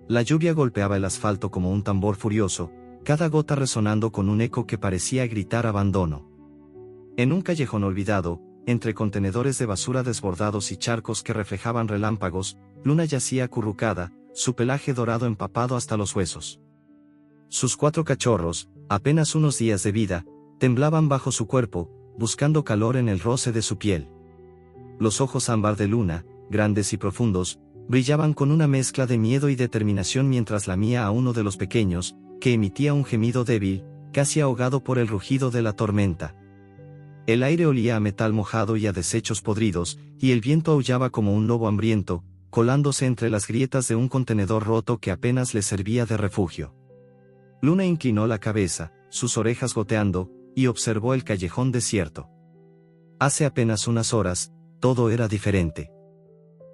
La lluvia golpeaba el asfalto como un tambor furioso, cada gota resonando con un eco que parecía gritar abandono. En un callejón olvidado, entre contenedores de basura desbordados y charcos que reflejaban relámpagos, Luna yacía acurrucada, su pelaje dorado empapado hasta los huesos. Sus 4 cachorros, apenas unos días de vida, temblaban bajo su cuerpo, buscando calor en el roce de su piel. Los ojos ámbar de Luna, grandes y profundos, brillaban con una mezcla de miedo y determinación mientras lamía a uno de los pequeños, que emitía un gemido débil, casi ahogado por el rugido de la tormenta. El aire olía a metal mojado y a desechos podridos, y el viento aullaba como un lobo hambriento, colándose entre las grietas de un contenedor roto que apenas le servía de refugio. Luna inclinó la cabeza, sus orejas goteando, y observó el callejón desierto. Hace apenas unas horas, todo era diferente.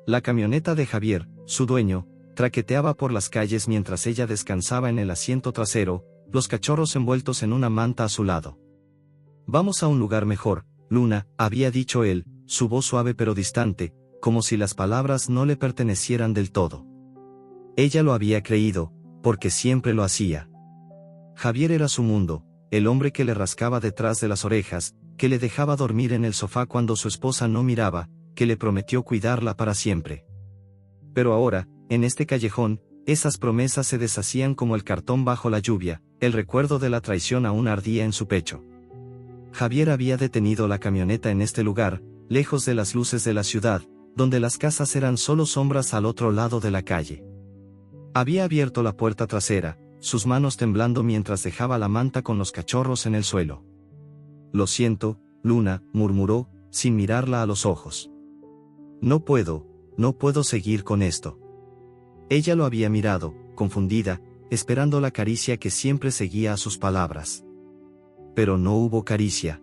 La camioneta de Javier, su dueño, traqueteaba por las calles mientras ella descansaba en el asiento trasero, los cachorros envueltos en una manta a su lado. «Vamos a un lugar mejor, Luna», había dicho él, su voz suave pero distante, como si las palabras no le pertenecieran del todo. Ella lo había creído, porque siempre lo hacía. Javier era su mundo, el hombre que le rascaba detrás de las orejas, que le dejaba dormir en el sofá cuando su esposa no miraba, que le prometió cuidarla para siempre. Pero ahora, en este callejón, esas promesas se deshacían como el cartón bajo la lluvia, el recuerdo de la traición aún ardía en su pecho. Javier había detenido la camioneta en este lugar, lejos de las luces de la ciudad, donde las casas eran solo sombras al otro lado de la calle. Había abierto la puerta trasera, sus manos temblando mientras dejaba la manta con los cachorros en el suelo. «Lo siento, Luna», murmuró, sin mirarla a los ojos. No puedo seguir con esto». Ella lo había mirado, confundida, esperando la caricia que siempre seguía a sus palabras. Pero no hubo caricia.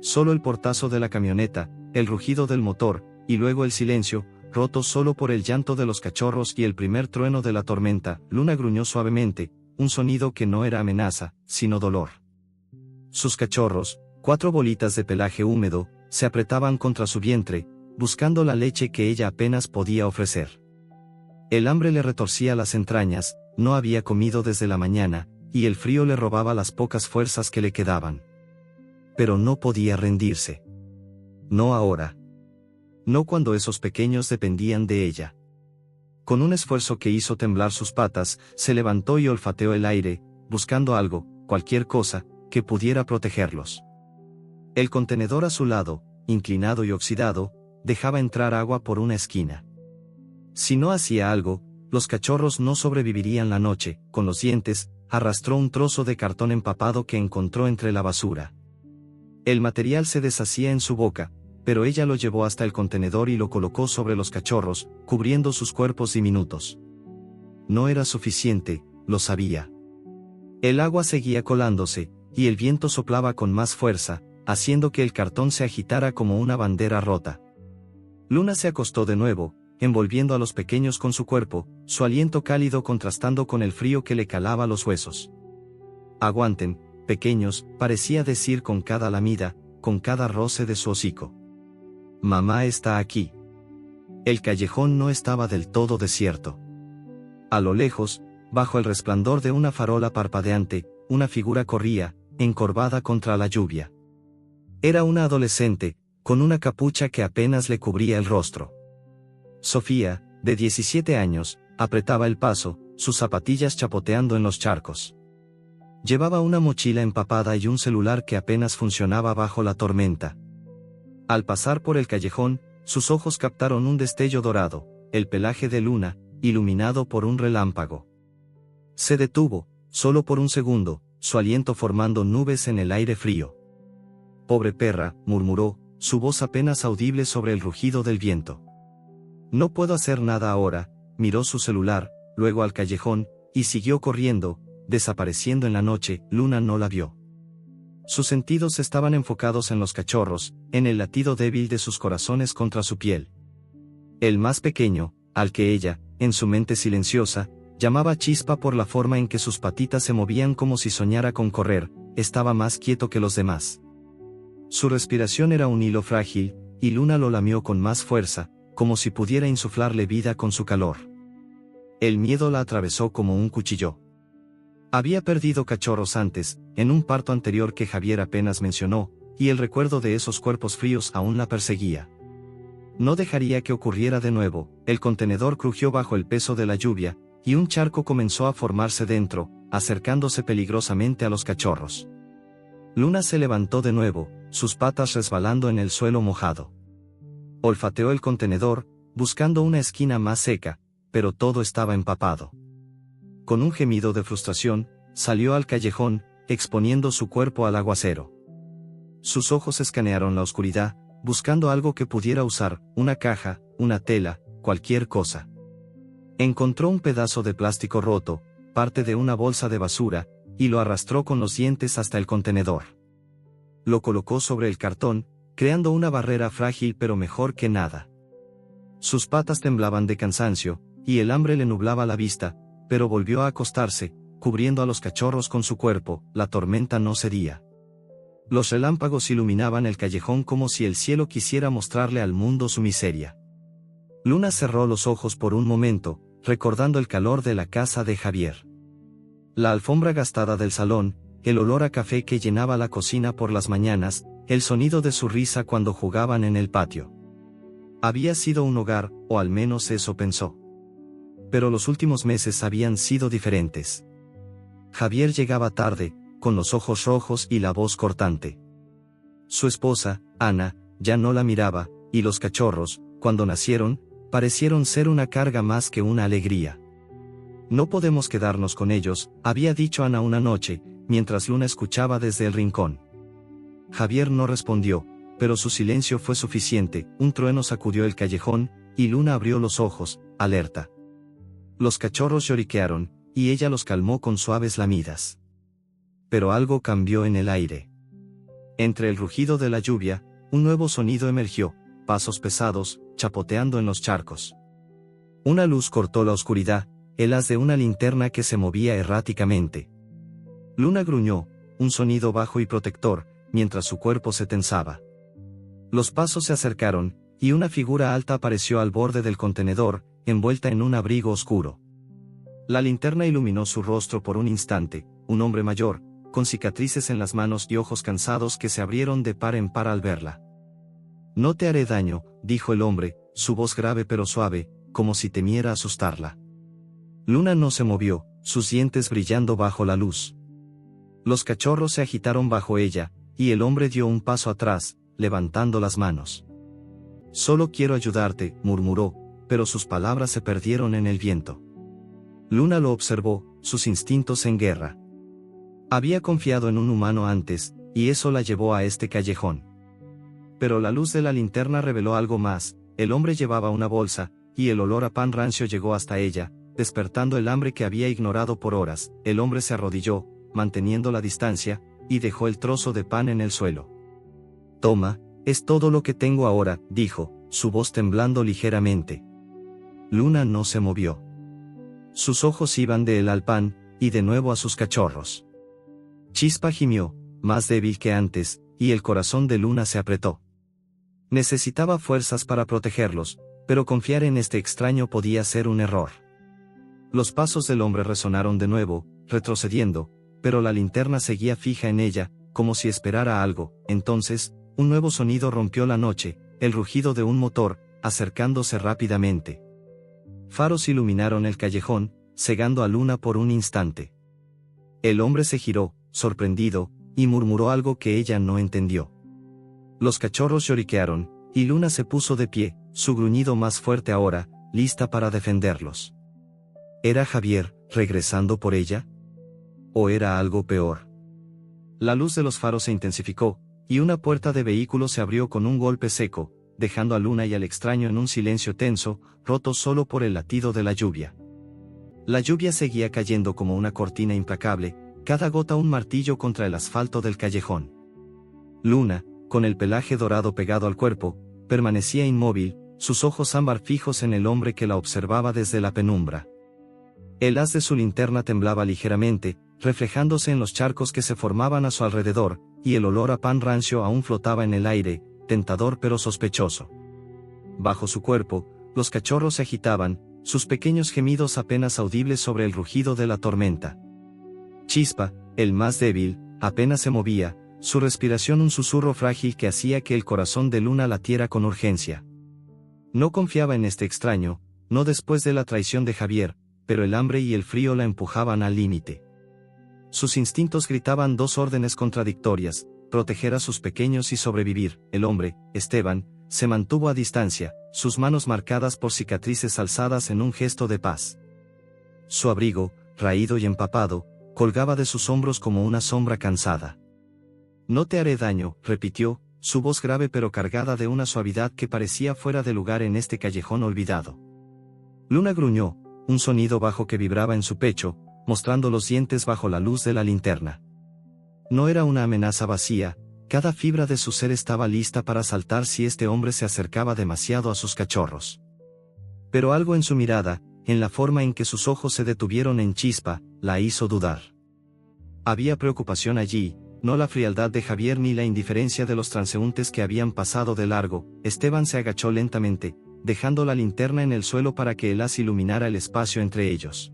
Solo el portazo de la camioneta, el rugido del motor, y luego el silencio, roto solo por el llanto de los cachorros y el primer trueno de la tormenta. Luna gruñó suavemente, un sonido que no era amenaza, sino dolor. Sus cachorros, 4 bolitas de pelaje húmedo, se apretaban contra su vientre, buscando la leche que ella apenas podía ofrecer. El hambre le retorcía las entrañas, no había comido desde la mañana, y el frío le robaba las pocas fuerzas que le quedaban. Pero no podía rendirse. No ahora. No cuando esos pequeños dependían de ella. Con un esfuerzo que hizo temblar sus patas, se levantó y olfateó el aire, buscando algo, cualquier cosa, que pudiera protegerlos. El contenedor a su lado, inclinado y oxidado, dejaba entrar agua por una esquina. Si no hacía algo, los cachorros no sobrevivirían la noche. Con los dientes, arrastró un trozo de cartón empapado que encontró entre la basura. El material se deshacía en su boca, pero ella lo llevó hasta el contenedor y lo colocó sobre los cachorros, cubriendo sus cuerpos diminutos. No era suficiente, lo sabía. El agua seguía colándose, y el viento soplaba con más fuerza, haciendo que el cartón se agitara como una bandera rota. Luna se acostó de nuevo, envolviendo a los pequeños con su cuerpo, su aliento cálido contrastando con el frío que le calaba los huesos. «Aguanten, pequeños», parecía decir con cada lamida, con cada roce de su hocico. «Mamá está aquí». El callejón no estaba del todo desierto. A lo lejos, bajo el resplandor de una farola parpadeante, una figura corría, encorvada contra la lluvia. Era una adolescente, con una capucha que apenas le cubría el rostro. Sofía, de 17 años, apretaba el paso, sus zapatillas chapoteando en los charcos. Llevaba una mochila empapada y un celular que apenas funcionaba bajo la tormenta. Al pasar por el callejón, sus ojos captaron un destello dorado, el pelaje de Luna, iluminado por un relámpago. Se detuvo, solo por un segundo, su aliento formando nubes en el aire frío. «Pobre perra», murmuró, su voz apenas audible sobre el rugido del viento. «No puedo hacer nada ahora», miró su celular, luego al callejón, y siguió corriendo, desapareciendo en la noche. Luna no la vio. Sus sentidos estaban enfocados en los cachorros, en el latido débil de sus corazones contra su piel. El más pequeño, al que ella, en su mente silenciosa, llamaba Chispa por la forma en que sus patitas se movían como si soñara con correr, estaba más quieto que los demás. Su respiración era un hilo frágil, y Luna lo lamió con más fuerza, como si pudiera insuflarle vida con su calor. El miedo la atravesó como un cuchillo. Había perdido cachorros antes, en un parto anterior que Javier apenas mencionó, y el recuerdo de esos cuerpos fríos aún la perseguía. No dejaría que ocurriera de nuevo. El contenedor crujió bajo el peso de la lluvia, y un charco comenzó a formarse dentro, acercándose peligrosamente a los cachorros. Luna se levantó de nuevo, sus patas resbalando en el suelo mojado. Olfateó el contenedor, buscando una esquina más seca, pero todo estaba empapado. Con un gemido de frustración, salió al callejón, exponiendo su cuerpo al aguacero. Sus ojos escanearon la oscuridad, buscando algo que pudiera usar, una caja, una tela, cualquier cosa. Encontró un pedazo de plástico roto, parte de una bolsa de basura, y lo arrastró con los dientes hasta el contenedor. Lo colocó sobre el cartón, creando una barrera frágil pero mejor que nada. Sus patas temblaban de cansancio, y el hambre le nublaba la vista, pero volvió a acostarse, cubriendo a los cachorros con su cuerpo. La tormenta no cedía. Los relámpagos iluminaban el callejón como si el cielo quisiera mostrarle al mundo su miseria. Luna cerró los ojos por un momento, recordando el calor de la casa de Javier. La alfombra gastada del salón, el olor a café que llenaba la cocina por las mañanas, el sonido de su risa cuando jugaban en el patio. Había sido un hogar, o al menos eso pensó. Pero los últimos meses habían sido diferentes. Javier llegaba tarde, con los ojos rojos y la voz cortante. Su esposa, Ana, ya no la miraba, y los cachorros, cuando nacieron, parecieron ser una carga más que una alegría. No podemos quedarnos con ellos, había dicho Ana una noche, mientras Luna escuchaba desde el rincón. Javier no respondió, pero su silencio fue suficiente. Un trueno sacudió el callejón, y Luna abrió los ojos, alerta. Los cachorros lloriquearon, y ella los calmó con suaves lamidas. Pero algo cambió en el aire. Entre el rugido de la lluvia, un nuevo sonido emergió, pasos pesados, chapoteando en los charcos. Una luz cortó la oscuridad, el haz de una linterna que se movía erráticamente. Luna gruñó, un sonido bajo y protector, mientras su cuerpo se tensaba. Los pasos se acercaron, y una figura alta apareció al borde del contenedor, envuelta en un abrigo oscuro. La linterna iluminó su rostro por un instante, un hombre mayor, con cicatrices en las manos y ojos cansados que se abrieron de par en par al verla. «No te haré daño», dijo el hombre, su voz grave pero suave, como si temiera asustarla. Luna no se movió, sus dientes brillando bajo la luz. Los cachorros se agitaron bajo ella, y el hombre dio un paso atrás, levantando las manos. «Solo quiero ayudarte», murmuró, pero sus palabras se perdieron en el viento. Luna lo observó, sus instintos en guerra. Había confiado en un humano antes, y eso la llevó a este callejón. Pero la luz de la linterna reveló algo más. El hombre llevaba una bolsa, y el olor a pan rancio llegó hasta ella, despertando el hambre que había ignorado por horas. El hombre se arrodilló, manteniendo la distancia, y dejó el trozo de pan en el suelo. «Toma, es todo lo que tengo ahora», dijo, su voz temblando ligeramente. Luna no se movió. Sus ojos iban de él al pan, y de nuevo a sus cachorros. Chispa gimió, más débil que antes, y el corazón de Luna se apretó. Necesitaba fuerzas para protegerlos, pero confiar en este extraño podía ser un error. Los pasos del hombre resonaron de nuevo, retrocediendo, pero la linterna seguía fija en ella, como si esperara algo. Entonces, un nuevo sonido rompió la noche, el rugido de un motor, acercándose rápidamente. Faros iluminaron el callejón, cegando a Luna por un instante. El hombre se giró, sorprendido, y murmuró algo que ella no entendió. Los cachorros lloriquearon, y Luna se puso de pie, su gruñido más fuerte ahora, lista para defenderlos. ¿Era Javier, regresando por ella? ¿O era algo peor? La luz de los faros se intensificó, y una puerta de vehículo se abrió con un golpe seco, dejando a Luna y al extraño en un silencio tenso, roto solo por el latido de la lluvia. La lluvia seguía cayendo como una cortina implacable, cada gota un martillo contra el asfalto del callejón. Luna, con el pelaje dorado pegado al cuerpo, permanecía inmóvil, sus ojos ámbar fijos en el hombre que la observaba desde la penumbra. El haz de su linterna temblaba ligeramente, reflejándose en los charcos que se formaban a su alrededor, y el olor a pan rancio aún flotaba en el aire, tentador pero sospechoso. Bajo su cuerpo, los cachorros se agitaban, sus pequeños gemidos apenas audibles sobre el rugido de la tormenta. Chispa, el más débil, apenas se movía, su respiración un susurro frágil que hacía que el corazón de Luna latiera con urgencia. No confiaba en este extraño, no después de la traición de Javier, pero el hambre y el frío la empujaban al límite. Sus instintos gritaban dos órdenes contradictorias: proteger a sus pequeños y sobrevivir. El hombre, Esteban, se mantuvo a distancia, sus manos marcadas por cicatrices alzadas en un gesto de paz. Su abrigo, raído y empapado, colgaba de sus hombros como una sombra cansada. «No te haré daño», repitió, su voz grave pero cargada de una suavidad que parecía fuera de lugar en este callejón olvidado. Luna gruñó, un sonido bajo que vibraba en su pecho, mostrando los dientes bajo la luz de la linterna. No era una amenaza vacía, cada fibra de su ser estaba lista para saltar si este hombre se acercaba demasiado a sus cachorros. Pero algo en su mirada, en la forma en que sus ojos se detuvieron en Chispa, la hizo dudar. Había preocupación allí, no la frialdad de Javier ni la indiferencia de los transeúntes que habían pasado de largo. Esteban se agachó lentamente, dejando la linterna en el suelo para que el haz iluminara el espacio entre ellos.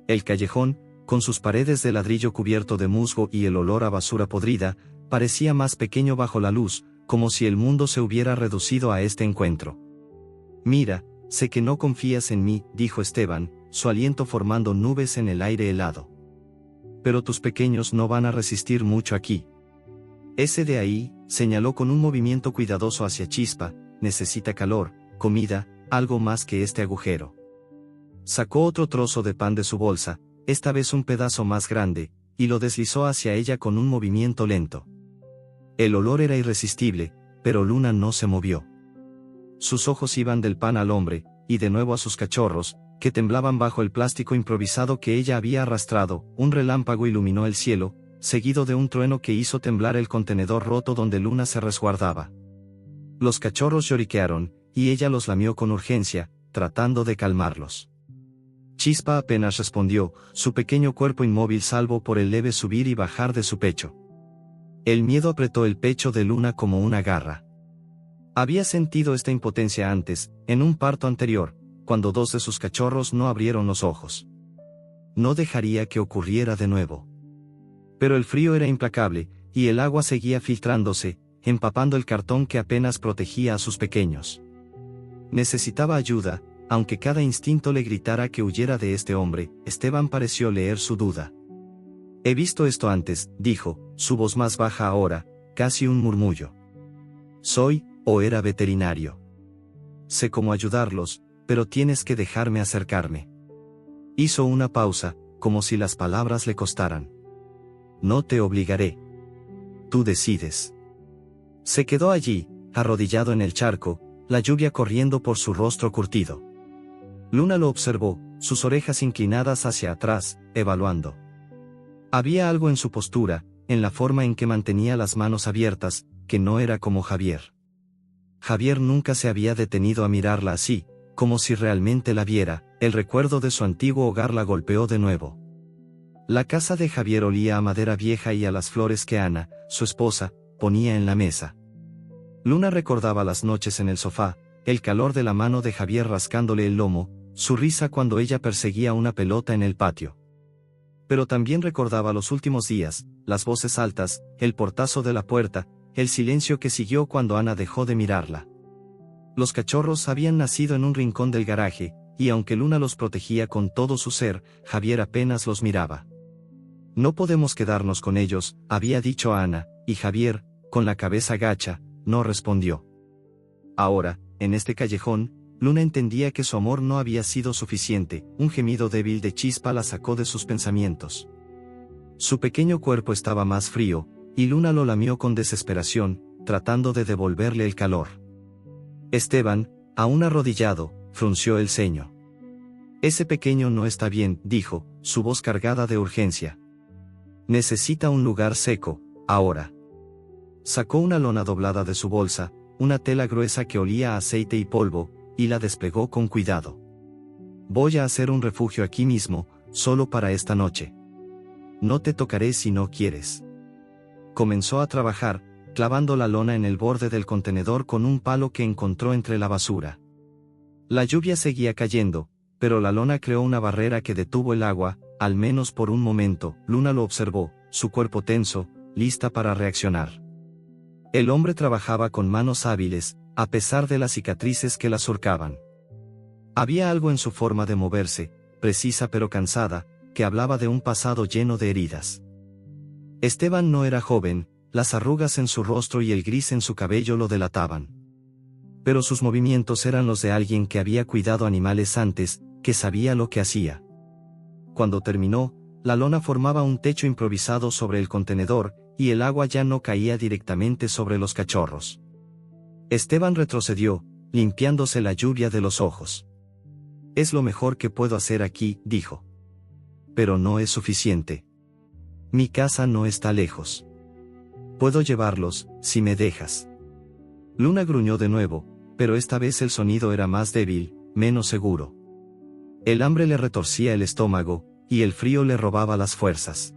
El callejón, con sus paredes de ladrillo cubierto de musgo y el olor a basura podrida, parecía más pequeño bajo la luz, como si el mundo se hubiera reducido a este encuentro. «Mira, sé que no confías en mí», dijo Esteban, su aliento formando nubes en el aire helado. «Pero tus pequeños no van a resistir mucho aquí. Ese de ahí», señaló con un movimiento cuidadoso hacia Chispa, «necesita calor, comida, algo más que este agujero». Sacó otro trozo de pan de su bolsa, esta vez un pedazo más grande, y lo deslizó hacia ella con un movimiento lento. El olor era irresistible, pero Luna no se movió. Sus ojos iban del pan al hombre, y de nuevo a sus cachorros, que temblaban bajo el plástico improvisado que ella había arrastrado. Un relámpago iluminó el cielo, seguido de un trueno que hizo temblar el contenedor roto donde Luna se resguardaba. Los cachorros lloriquearon, y ella los lamió con urgencia, tratando de calmarlos. Chispa apenas respondió, su pequeño cuerpo inmóvil salvo por el leve subir y bajar de su pecho. El miedo apretó el pecho de Luna como una garra. Había sentido esta impotencia antes, en un parto anterior, cuando dos de sus cachorros no abrieron los ojos. No dejaría que ocurriera de nuevo. Pero el frío era implacable, y el agua seguía filtrándose, empapando el cartón que apenas protegía a sus pequeños. Necesitaba ayuda, aunque cada instinto le gritara que huyera de este hombre. Esteban pareció leer su duda. «He visto esto antes», dijo, su voz más baja ahora, casi un murmullo. «Soy, o era veterinario. Sé cómo ayudarlos, pero tienes que dejarme acercarme». Hizo una pausa, como si las palabras le costaran. «No te obligaré. Tú decides». Se quedó allí, arrodillado en el charco, la lluvia corriendo por su rostro curtido. Luna lo observó, sus orejas inclinadas hacia atrás, evaluando. Había algo en su postura, en la forma en que mantenía las manos abiertas, que no era como Javier. Javier nunca se había detenido a mirarla así, como si realmente la viera. El recuerdo de su antiguo hogar la golpeó de nuevo. La casa de Javier olía a madera vieja y a las flores que Ana, su esposa, ponía en la mesa. Luna recordaba las noches en el sofá, el calor de la mano de Javier rascándole el lomo, su risa cuando ella perseguía una pelota en el patio. Pero también recordaba los últimos días, las voces altas, el portazo de la puerta, el silencio que siguió cuando Ana dejó de mirarla. Los cachorros habían nacido en un rincón del garaje, y aunque Luna los protegía con todo su ser, Javier apenas los miraba. «No podemos quedarnos con ellos», había dicho Ana, y Javier, con la cabeza gacha, no respondió. Ahora, en este callejón, Luna entendía que su amor no había sido suficiente. Un gemido débil de Chispa la sacó de sus pensamientos. Su pequeño cuerpo estaba más frío, y Luna lo lamió con desesperación, tratando de devolverle el calor. Esteban, aún arrodillado, frunció el ceño. «Ese pequeño no está bien», dijo, su voz cargada de urgencia. «Necesita un lugar seco, ahora». Sacó una lona doblada de su bolsa, una tela gruesa que olía a aceite y polvo, y la desplegó con cuidado. «Voy a hacer un refugio aquí mismo, solo para esta noche. No te tocaré si no quieres». Comenzó a trabajar, clavando la lona en el borde del contenedor con un palo que encontró entre la basura. La lluvia seguía cayendo, pero la lona creó una barrera que detuvo el agua, al menos por un momento. Luna lo observó, su cuerpo tenso, lista para reaccionar. El hombre trabajaba con manos hábiles, a pesar de las cicatrices que la surcaban. Había algo en su forma de moverse, precisa pero cansada, que hablaba de un pasado lleno de heridas. Esteban no era joven, las arrugas en su rostro y el gris en su cabello lo delataban. Pero sus movimientos eran los de alguien que había cuidado animales antes, que sabía lo que hacía. Cuando terminó, la lona formaba un techo improvisado sobre el contenedor, y el agua ya no caía directamente sobre los cachorros. Esteban retrocedió, limpiándose la lluvia de los ojos. «Es lo mejor que puedo hacer aquí», dijo. «Pero no es suficiente. Mi casa no está lejos. Puedo llevarlos, si me dejas». Luna gruñó de nuevo, pero esta vez el sonido era más débil, menos seguro. El hambre le retorcía el estómago, y el frío le robaba las fuerzas.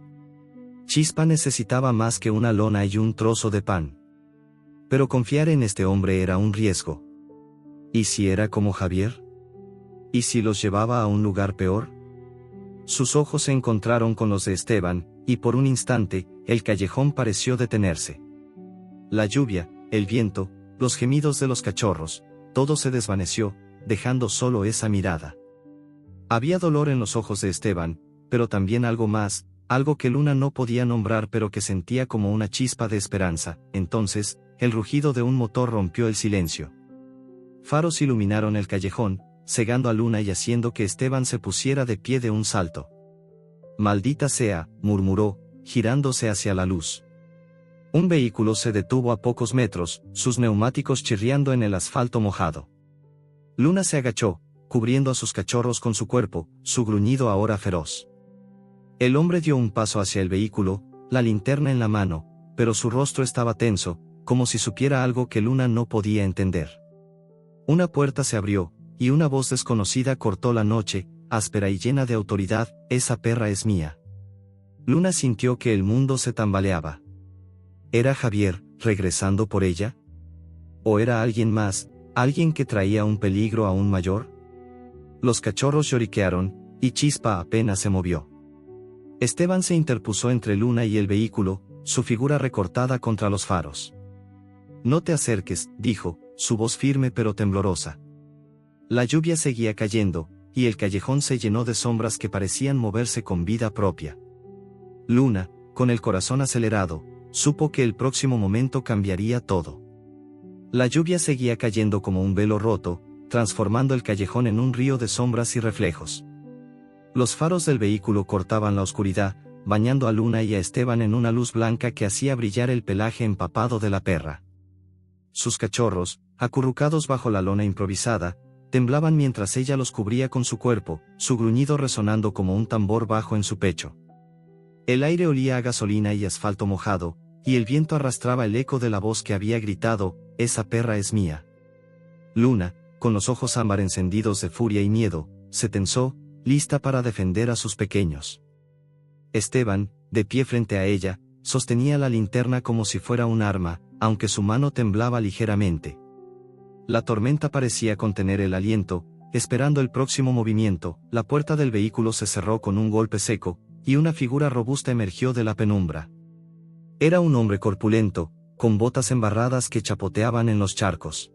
Chispa necesitaba más que una lona y un trozo de pan. Pero confiar en este hombre era un riesgo. ¿Y si era como Javier? ¿Y si los llevaba a un lugar peor? Sus ojos se encontraron con los de Esteban, y por un instante, el callejón pareció detenerse. La lluvia, el viento, los gemidos de los cachorros, todo se desvaneció, dejando solo esa mirada. Había dolor en los ojos de Esteban, pero también algo más, algo que Luna no podía nombrar pero que sentía como una chispa de esperanza. Entonces, el rugido de un motor rompió el silencio. Faros iluminaron el callejón, cegando a Luna y haciendo que Esteban se pusiera de pie de un salto. «Maldita sea», murmuró, girándose hacia la luz. Un vehículo se detuvo a pocos metros, sus neumáticos chirriando en el asfalto mojado. Luna se agachó, cubriendo a sus cachorros con su cuerpo, su gruñido ahora feroz. El hombre dio un paso hacia el vehículo, la linterna en la mano, pero su rostro estaba tenso, como si supiera algo que Luna no podía entender. Una puerta se abrió, y una voz desconocida cortó la noche, áspera y llena de autoridad: «Esa perra es mía». Luna sintió que el mundo se tambaleaba. ¿Era Javier, regresando por ella? ¿O era alguien más, alguien que traía un peligro aún mayor? Los cachorros lloriquearon, y Chispa apenas se movió. Esteban se interpuso entre Luna y el vehículo, su figura recortada contra los faros. «No te acerques», dijo, su voz firme pero temblorosa. La lluvia seguía cayendo, y el callejón se llenó de sombras que parecían moverse con vida propia. Luna, con el corazón acelerado, supo que el próximo momento cambiaría todo. La lluvia seguía cayendo como un velo roto, transformando el callejón en un río de sombras y reflejos. Los faros del vehículo cortaban la oscuridad, bañando a Luna y a Esteban en una luz blanca que hacía brillar el pelaje empapado de la perra. Sus cachorros, acurrucados bajo la lona improvisada, temblaban mientras ella los cubría con su cuerpo, su gruñido resonando como un tambor bajo en su pecho. El aire olía a gasolina y asfalto mojado, y el viento arrastraba el eco de la voz que había gritado: «Esa perra es mía». Luna, con los ojos ámbar encendidos de furia y miedo, se tensó, lista para defender a sus pequeños. Esteban, de pie frente a ella, sostenía la linterna como si fuera un arma, aunque su mano temblaba ligeramente. La tormenta parecía contener el aliento, esperando el próximo movimiento. La puerta del vehículo se cerró con un golpe seco, y una figura robusta emergió de la penumbra. Era un hombre corpulento, con botas embarradas que chapoteaban en los charcos.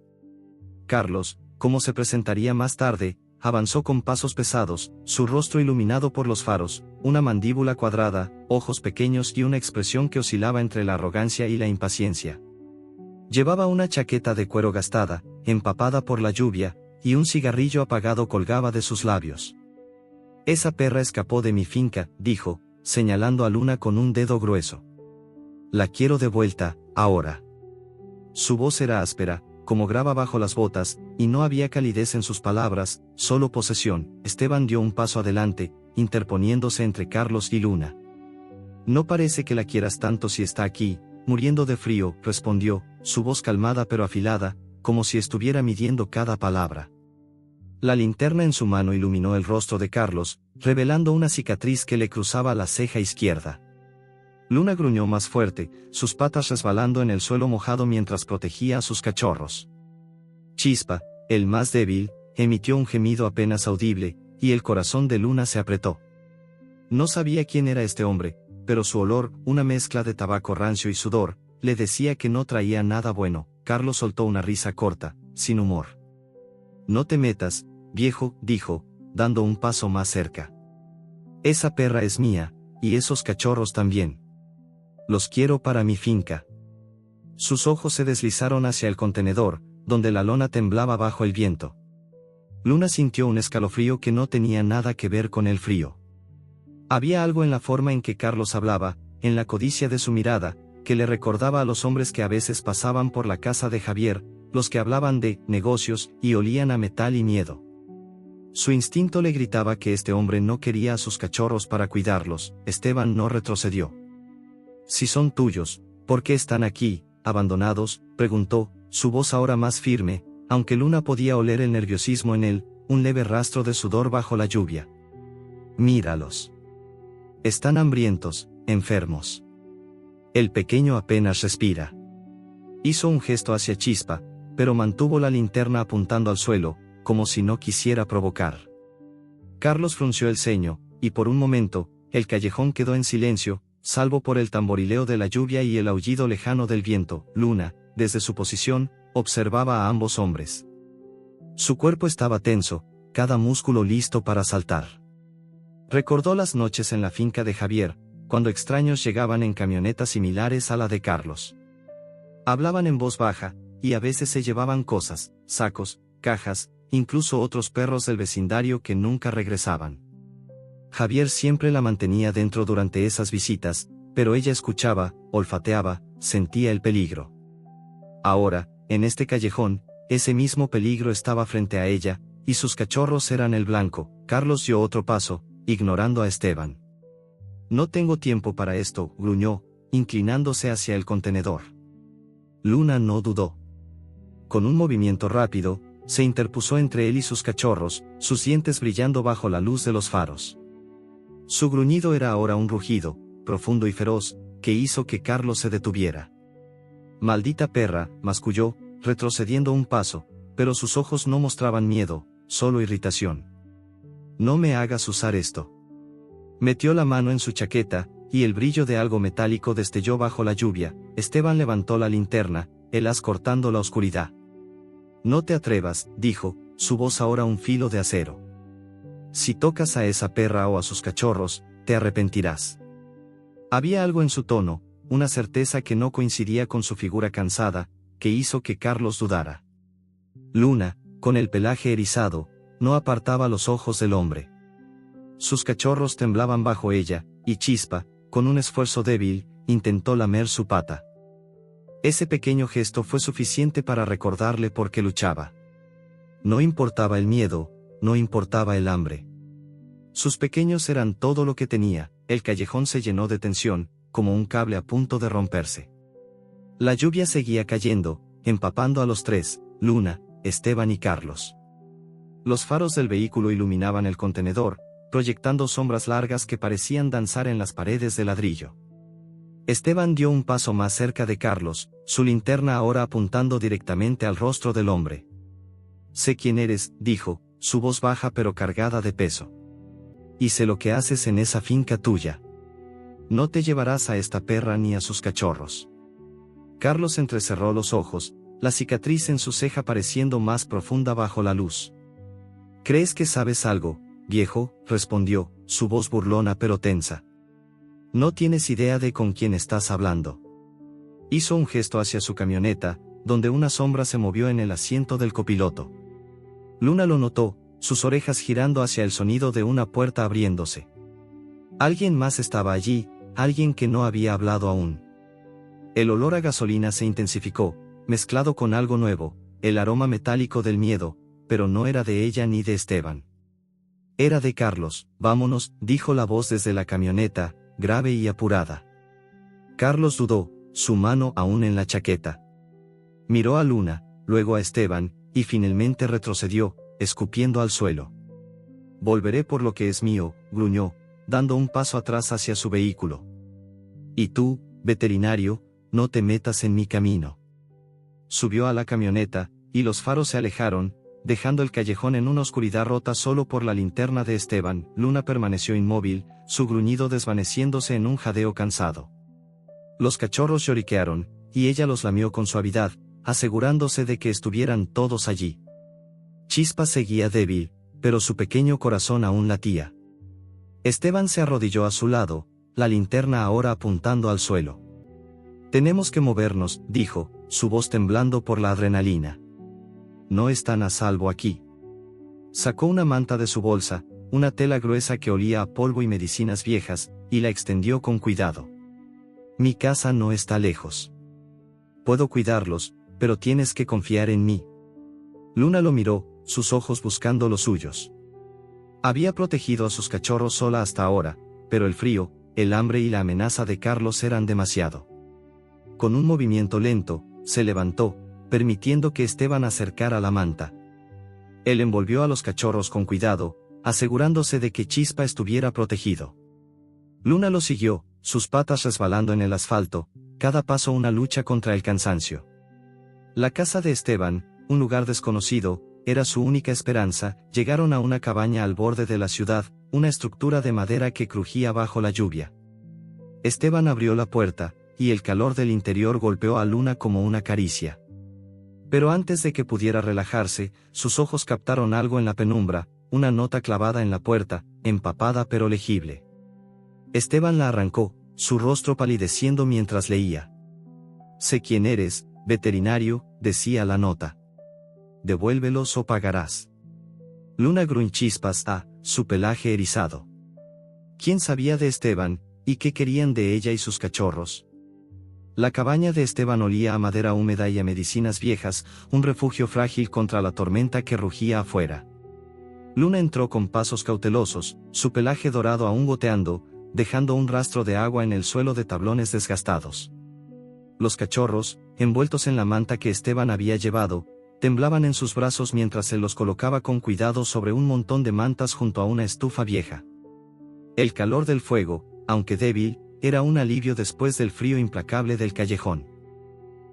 Carlos, como se presentaría más tarde, avanzó con pasos pesados, su rostro iluminado por los faros, una mandíbula cuadrada, ojos pequeños y una expresión que oscilaba entre la arrogancia y la impaciencia. Llevaba una chaqueta de cuero gastada, empapada por la lluvia, y un cigarrillo apagado colgaba de sus labios. «Esa perra escapó de mi finca», dijo, señalando a Luna con un dedo grueso. «La quiero de vuelta, ahora». Su voz era áspera, como grava bajo las botas, y no había calidez en sus palabras, solo posesión. Esteban dio un paso adelante, interponiéndose entre Carlos y Luna. «No parece que la quieras tanto si está aquí, muriendo de frío», respondió, su voz calmada pero afilada, como si estuviera midiendo cada palabra. La linterna en su mano iluminó el rostro de Carlos, revelando una cicatriz que le cruzaba la ceja izquierda. Luna gruñó más fuerte, sus patas resbalando en el suelo mojado mientras protegía a sus cachorros. Chispa, el más débil, emitió un gemido apenas audible, y el corazón de Luna se apretó. No sabía quién era este hombre, pero su olor, una mezcla de tabaco rancio y sudor, le decía que no traía nada bueno. Carlos soltó una risa corta, sin humor. «No te metas, viejo», dijo, dando un paso más cerca. «Esa perra es mía, y esos cachorros también. Los quiero para mi finca». Sus ojos se deslizaron hacia el contenedor, donde la lona temblaba bajo el viento. Luna sintió un escalofrío que no tenía nada que ver con el frío. Había algo en la forma en que Carlos hablaba, en la codicia de su mirada, que le recordaba a los hombres que a veces pasaban por la casa de Javier, los que hablaban de negocios y olían a metal y miedo. Su instinto le gritaba que este hombre no quería a sus cachorros para cuidarlos. Esteban no retrocedió. «Si son tuyos, ¿por qué están aquí, abandonados?», preguntó, su voz ahora más firme, aunque Luna podía oler el nerviosismo en él, un leve rastro de sudor bajo la lluvia. «Míralos. Están hambrientos, enfermos. El pequeño apenas respira». Hizo un gesto hacia Chispa, pero mantuvo la linterna apuntando al suelo, como si no quisiera provocar. Carlos frunció el ceño, y por un momento, el callejón quedó en silencio, salvo por el tamborileo de la lluvia y el aullido lejano del viento. Luna, desde su posición, observaba a ambos hombres. Su cuerpo estaba tenso, cada músculo listo para saltar. Recordó las noches en la finca de Javier, cuando extraños llegaban en camionetas similares a la de Carlos. Hablaban en voz baja, y a veces se llevaban cosas, sacos, cajas, incluso otros perros del vecindario que nunca regresaban. Javier siempre la mantenía dentro durante esas visitas, pero ella escuchaba, olfateaba, sentía el peligro. Ahora, en este callejón, ese mismo peligro estaba frente a ella, y sus cachorros eran el blanco. Carlos dio otro paso, ignorando a Esteban. «No tengo tiempo para esto», gruñó, inclinándose hacia el contenedor. Luna no dudó. Con un movimiento rápido, se interpuso entre él y sus cachorros, sus dientes brillando bajo la luz de los faros. Su gruñido era ahora un rugido, profundo y feroz, que hizo que Carlos se detuviera. «Maldita perra», masculló, retrocediendo un paso, pero sus ojos no mostraban miedo, solo irritación. «No me hagas usar esto». Metió la mano en su chaqueta, y el brillo de algo metálico destelló bajo la lluvia. Esteban levantó la linterna, el haz cortando la oscuridad. «No te atrevas», dijo, su voz ahora un filo de acero. «Si tocas a esa perra o a sus cachorros, te arrepentirás». Había algo en su tono, una certeza que no coincidía con su figura cansada, que hizo que Carlos dudara. Luna, con el pelaje erizado, no apartaba los ojos del hombre. Sus cachorros temblaban bajo ella, y Chispa, con un esfuerzo débil, intentó lamer su pata. Ese pequeño gesto fue suficiente para recordarle por qué luchaba. No importaba el miedo, no importaba el hambre. Sus pequeños eran todo lo que tenía. El callejón se llenó de tensión, como un cable a punto de romperse. La lluvia seguía cayendo, empapando a los tres, Luna, Esteban y Carlos. Los faros del vehículo iluminaban el contenedor, proyectando sombras largas que parecían danzar en las paredes de ladrillo. Esteban dio un paso más cerca de Carlos, su linterna ahora apuntando directamente al rostro del hombre. «Sé quién eres», dijo, su voz baja pero cargada de peso. «Y sé lo que haces en esa finca tuya. No te llevarás a esta perra ni a sus cachorros». Carlos entrecerró los ojos, la cicatriz en su ceja pareciendo más profunda bajo la luz. «¿Crees que sabes algo, viejo?», respondió, su voz burlona pero tensa. «No tienes idea de con quién estás hablando». Hizo un gesto hacia su camioneta, donde una sombra se movió en el asiento del copiloto. Luna lo notó, sus orejas girando hacia el sonido de una puerta abriéndose. Alguien más estaba allí, alguien que no había hablado aún. El olor a gasolina se intensificó, mezclado con algo nuevo, el aroma metálico del miedo, pero no era de ella ni de Esteban. Era de Carlos. «Vámonos», dijo la voz desde la camioneta, grave y apurada. Carlos dudó, su mano aún en la chaqueta. Miró a Luna, luego a Esteban, y finalmente retrocedió, escupiendo al suelo. «Volveré por lo que es mío», gruñó, dando un paso atrás hacia su vehículo. «Y tú, veterinario, no te metas en mi camino». Subió a la camioneta, y los faros se alejaron, dejando el callejón en una oscuridad rota solo por la linterna de Esteban. Luna permaneció inmóvil, su gruñido desvaneciéndose en un jadeo cansado. Los cachorros lloriquearon, y ella los lamió con suavidad, asegurándose de que estuvieran todos allí. Chispa seguía débil, pero su pequeño corazón aún latía. Esteban se arrodilló a su lado, la linterna ahora apuntando al suelo. «Tenemos que movernos», dijo, su voz temblando por la adrenalina. «No están a salvo aquí». Sacó una manta de su bolsa, una tela gruesa que olía a polvo y medicinas viejas, y la extendió con cuidado. «Mi casa no está lejos. Puedo cuidarlos, pero tienes que confiar en mí». Luna lo miró, sus ojos buscando los suyos. Había protegido a sus cachorros sola hasta ahora, pero el frío, el hambre y la amenaza de Carlos eran demasiado. Con un movimiento lento, se levantó, permitiendo que Esteban acercara la manta. Él envolvió a los cachorros con cuidado, asegurándose de que Chispa estuviera protegido. Luna lo siguió, sus patas resbalando en el asfalto, cada paso una lucha contra el cansancio. La casa de Esteban, un lugar desconocido, era su única esperanza. Llegaron a una cabaña al borde de la ciudad, una estructura de madera que crujía bajo la lluvia. Esteban abrió la puerta, y el calor del interior golpeó a Luna como una caricia. Pero antes de que pudiera relajarse, sus ojos captaron algo en la penumbra, una nota clavada en la puerta, empapada pero legible. Esteban la arrancó, su rostro palideciendo mientras leía. «Sé quién eres, veterinario», decía la nota. «Devuélvelos o pagarás». Luna gruñó chispas a su pelaje erizado. ¿Quién sabía de Esteban, y qué querían de ella y sus cachorros? La cabaña de Esteban olía a madera húmeda y a medicinas viejas, un refugio frágil contra la tormenta que rugía afuera. Luna entró con pasos cautelosos, su pelaje dorado aún goteando, dejando un rastro de agua en el suelo de tablones desgastados. Los cachorros, envueltos en la manta que Esteban había llevado, temblaban en sus brazos mientras se los colocaba con cuidado sobre un montón de mantas junto a una estufa vieja. El calor del fuego, aunque débil, era un alivio después del frío implacable del callejón.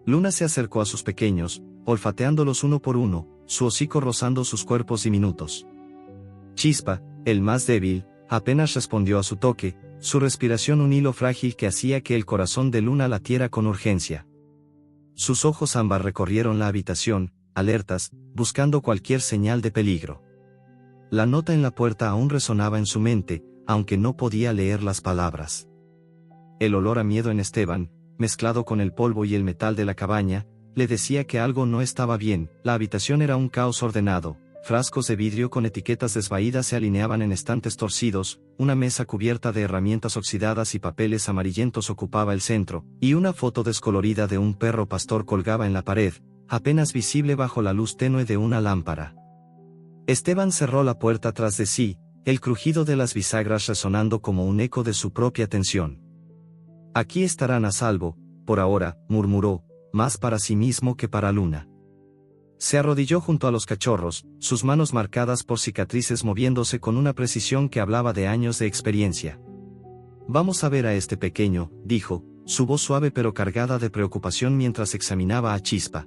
Luna se acercó a sus pequeños, olfateándolos uno por uno, su hocico rozando sus cuerpos diminutos. Chispa, el más débil, apenas respondió a su toque, su respiración un hilo frágil que hacía que el corazón de Luna latiera con urgencia. Sus ojos ámbar recorrieron la habitación, alertas, buscando cualquier señal de peligro. La nota en la puerta aún resonaba en su mente, aunque no podía leer las palabras. El olor a miedo en Esteban, mezclado con el polvo y el metal de la cabaña, le decía que algo no estaba bien. La habitación era un caos ordenado, frascos de vidrio con etiquetas desvaídas se alineaban en estantes torcidos, una mesa cubierta de herramientas oxidadas y papeles amarillentos ocupaba el centro, y una foto descolorida de un perro pastor colgaba en la pared, apenas visible bajo la luz tenue de una lámpara. Esteban cerró la puerta tras de sí, el crujido de las bisagras resonando como un eco de su propia tensión. «Aquí estarán a salvo, por ahora», murmuró, más para sí mismo que para Luna. Se arrodilló junto a los cachorros, sus manos marcadas por cicatrices moviéndose con una precisión que hablaba de años de experiencia. «Vamos a ver a este pequeño», dijo, su voz suave pero cargada de preocupación mientras examinaba a Chispa.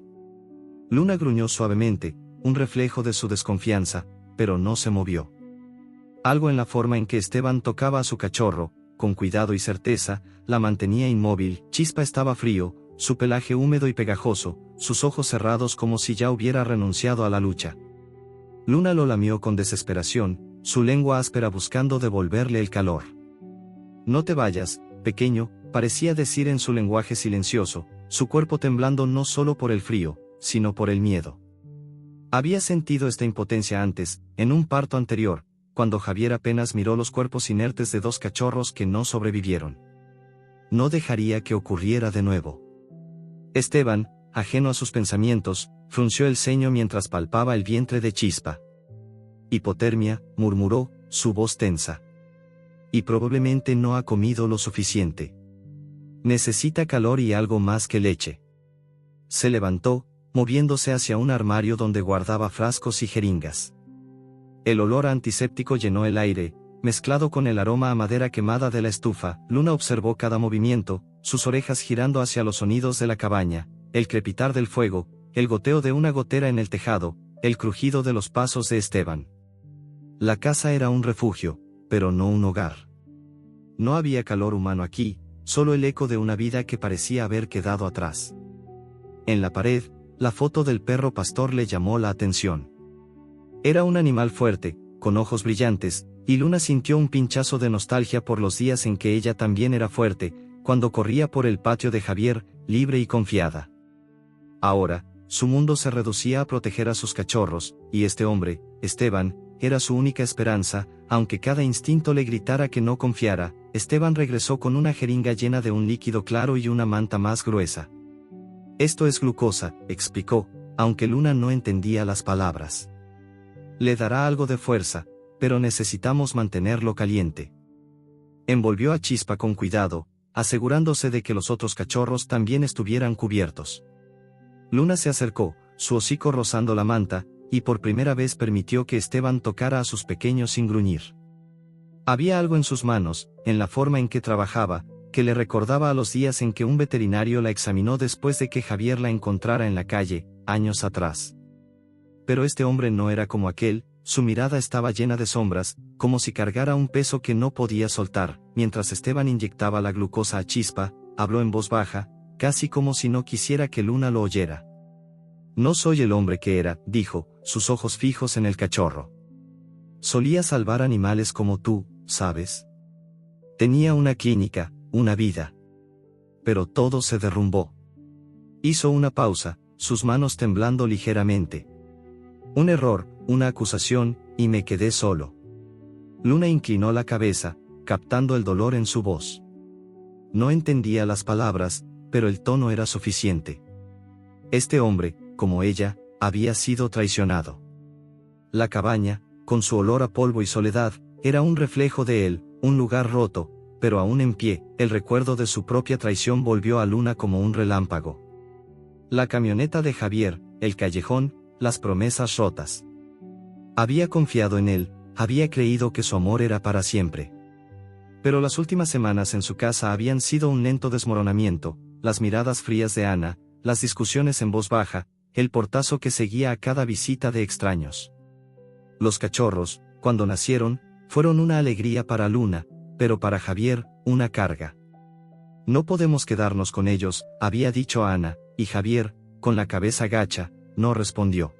Luna gruñó suavemente, un reflejo de su desconfianza, pero no se movió. Algo en la forma en que Esteban tocaba a su cachorro, con cuidado y certeza, la mantenía inmóvil. Chispa estaba frío, su pelaje húmedo y pegajoso, sus ojos cerrados como si ya hubiera renunciado a la lucha. Luna lo lamió con desesperación, su lengua áspera buscando devolverle el calor. «No te vayas, pequeño», parecía decir en su lenguaje silencioso, su cuerpo temblando no solo por el frío, sino por el miedo. Había sentido esta impotencia antes, en un parto anterior, cuando Javier apenas miró los cuerpos inertes de dos cachorros que no sobrevivieron. No dejaría que ocurriera de nuevo. Esteban, ajeno a sus pensamientos, frunció el ceño mientras palpaba el vientre de Chispa. «Hipotermia», murmuró, su voz tensa. «Y probablemente no ha comido lo suficiente. Necesita calor y algo más que leche». Se levantó, moviéndose hacia un armario donde guardaba frascos y jeringas. El olor antiséptico llenó el aire, mezclado con el aroma a madera quemada de la estufa. Luna observó cada movimiento, sus orejas girando hacia los sonidos de la cabaña, el crepitar del fuego, el goteo de una gotera en el tejado, el crujido de los pasos de Esteban. La casa era un refugio, pero no un hogar. No había calor humano aquí, solo el eco de una vida que parecía haber quedado atrás. En la pared, la foto del perro pastor le llamó la atención. Era un animal fuerte, con ojos brillantes, y Luna sintió un pinchazo de nostalgia por los días en que ella también era fuerte, cuando corría por el patio de Javier, libre y confiada. Ahora, su mundo se reducía a proteger a sus cachorros, y este hombre, Esteban, era su única esperanza. Aunque cada instinto le gritara que no confiara, Esteban regresó con una jeringa llena de un líquido claro y una manta más gruesa. «Esto es glucosa», explicó, aunque Luna no entendía las palabras. «Le dará algo de fuerza, pero necesitamos mantenerlo caliente». Envolvió a Chispa con cuidado, asegurándose de que los otros cachorros también estuvieran cubiertos. Luna se acercó, su hocico rozando la manta, y por primera vez permitió que Esteban tocara a sus pequeños sin gruñir. Había algo en sus manos, en la forma en que trabajaba, que le recordaba a los días en que un veterinario la examinó después de que Javier la encontrara en la calle, años atrás. Pero este hombre no era como aquel, su mirada estaba llena de sombras, como si cargara un peso que no podía soltar. Mientras Esteban inyectaba la glucosa a Chispa, habló en voz baja, casi como si no quisiera que Luna lo oyera. «No soy el hombre que era», dijo, sus ojos fijos en el cachorro. «Solía salvar animales como tú, ¿sabes? Tenía una clínica, una vida. Pero todo se derrumbó». Hizo una pausa, sus manos temblando ligeramente. «Un error, una acusación, y me quedé solo». Luna inclinó la cabeza, captando el dolor en su voz. No entendía las palabras, pero el tono era suficiente. Este hombre, como ella, había sido traicionado. La cabaña, con su olor a polvo y soledad, era un reflejo de él, un lugar roto, pero aún en pie. El recuerdo de su propia traición volvió a Luna como un relámpago. La camioneta de Javier, el callejón, las promesas rotas. Había confiado en él, había creído que su amor era para siempre. Pero las últimas semanas en su casa habían sido un lento desmoronamiento, las miradas frías de Ana, las discusiones en voz baja, el portazo que seguía a cada visita de extraños. Los cachorros, cuando nacieron, fueron una alegría para Luna, pero para Javier, una carga. «No podemos quedarnos con ellos», había dicho Ana, y Javier, con la cabeza gacha, no respondió.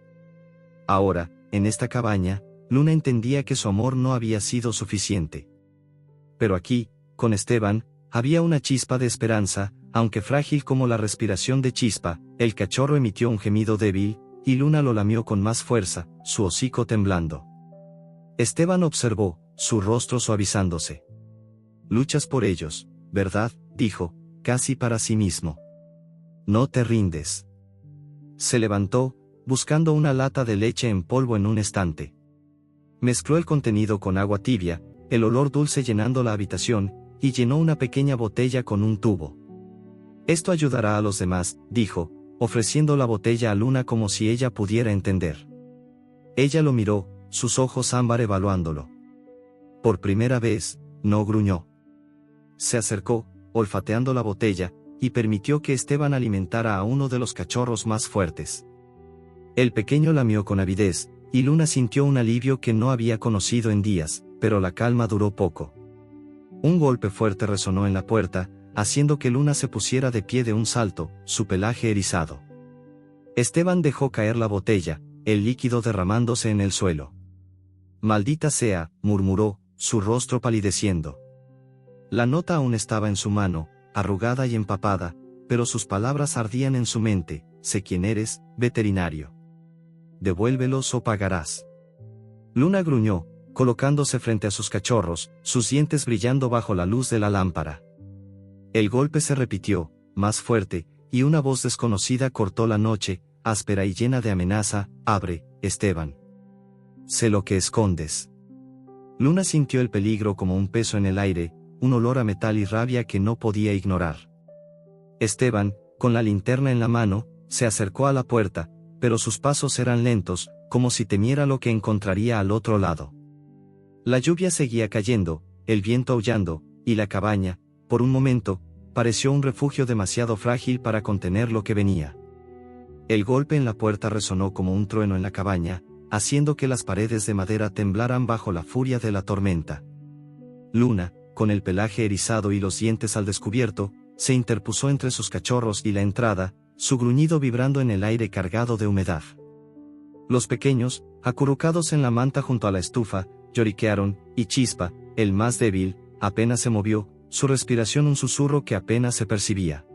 Ahora, en esta cabaña, Luna entendía que su amor no había sido suficiente. Pero aquí, con Esteban, había una chispa de esperanza, aunque frágil como la respiración de Chispa. El cachorro emitió un gemido débil, y Luna lo lamió con más fuerza, su hocico temblando. Esteban observó, su rostro suavizándose. «Luchas por ellos, ¿verdad?», dijo, casi para sí mismo. «No te rindes». Se levantó, buscando una lata de leche en polvo en un estante. Mezcló el contenido con agua tibia, el olor dulce llenando la habitación, y llenó una pequeña botella con un tubo. «Esto ayudará a los demás», dijo, ofreciendo la botella a Luna como si ella pudiera entender. Ella lo miró, sus ojos ámbar evaluándolo. Por primera vez, no gruñó. Se acercó, olfateando la botella, y permitió que Esteban alimentara a uno de los cachorros más fuertes. El pequeño lamió con avidez, y Luna sintió un alivio que no había conocido en días, pero la calma duró poco. Un golpe fuerte resonó en la puerta, haciendo que Luna se pusiera de pie de un salto, su pelaje erizado. Esteban dejó caer la botella, el líquido derramándose en el suelo. «Maldita sea», murmuró, su rostro palideciendo. La nota aún estaba en su mano, arrugada y empapada, pero sus palabras ardían en su mente: «Sé quién eres, veterinario. Devuélvelos o pagarás». Luna gruñó, colocándose frente a sus cachorros, sus dientes brillando bajo la luz de la lámpara. El golpe se repitió, más fuerte, y una voz desconocida cortó la noche, áspera y llena de amenaza: «Abre, Esteban. Sé lo que escondes». Luna sintió el peligro como un peso en el aire, un olor a metal y rabia que no podía ignorar. Esteban, con la linterna en la mano, se acercó a la puerta, pero sus pasos eran lentos, como si temiera lo que encontraría al otro lado. La lluvia seguía cayendo, el viento aullando, y la cabaña, por un momento, pareció un refugio demasiado frágil para contener lo que venía. El golpe en la puerta resonó como un trueno en la cabaña, haciendo que las paredes de madera temblaran bajo la furia de la tormenta. Luna, con el pelaje erizado y los dientes al descubierto, se interpuso entre sus cachorros y la entrada, su gruñido vibrando en el aire cargado de humedad. Los pequeños, acurrucados en la manta junto a la estufa, lloriquearon, y Chispa, el más débil, apenas se movió, su respiración un susurro que apenas se percibía.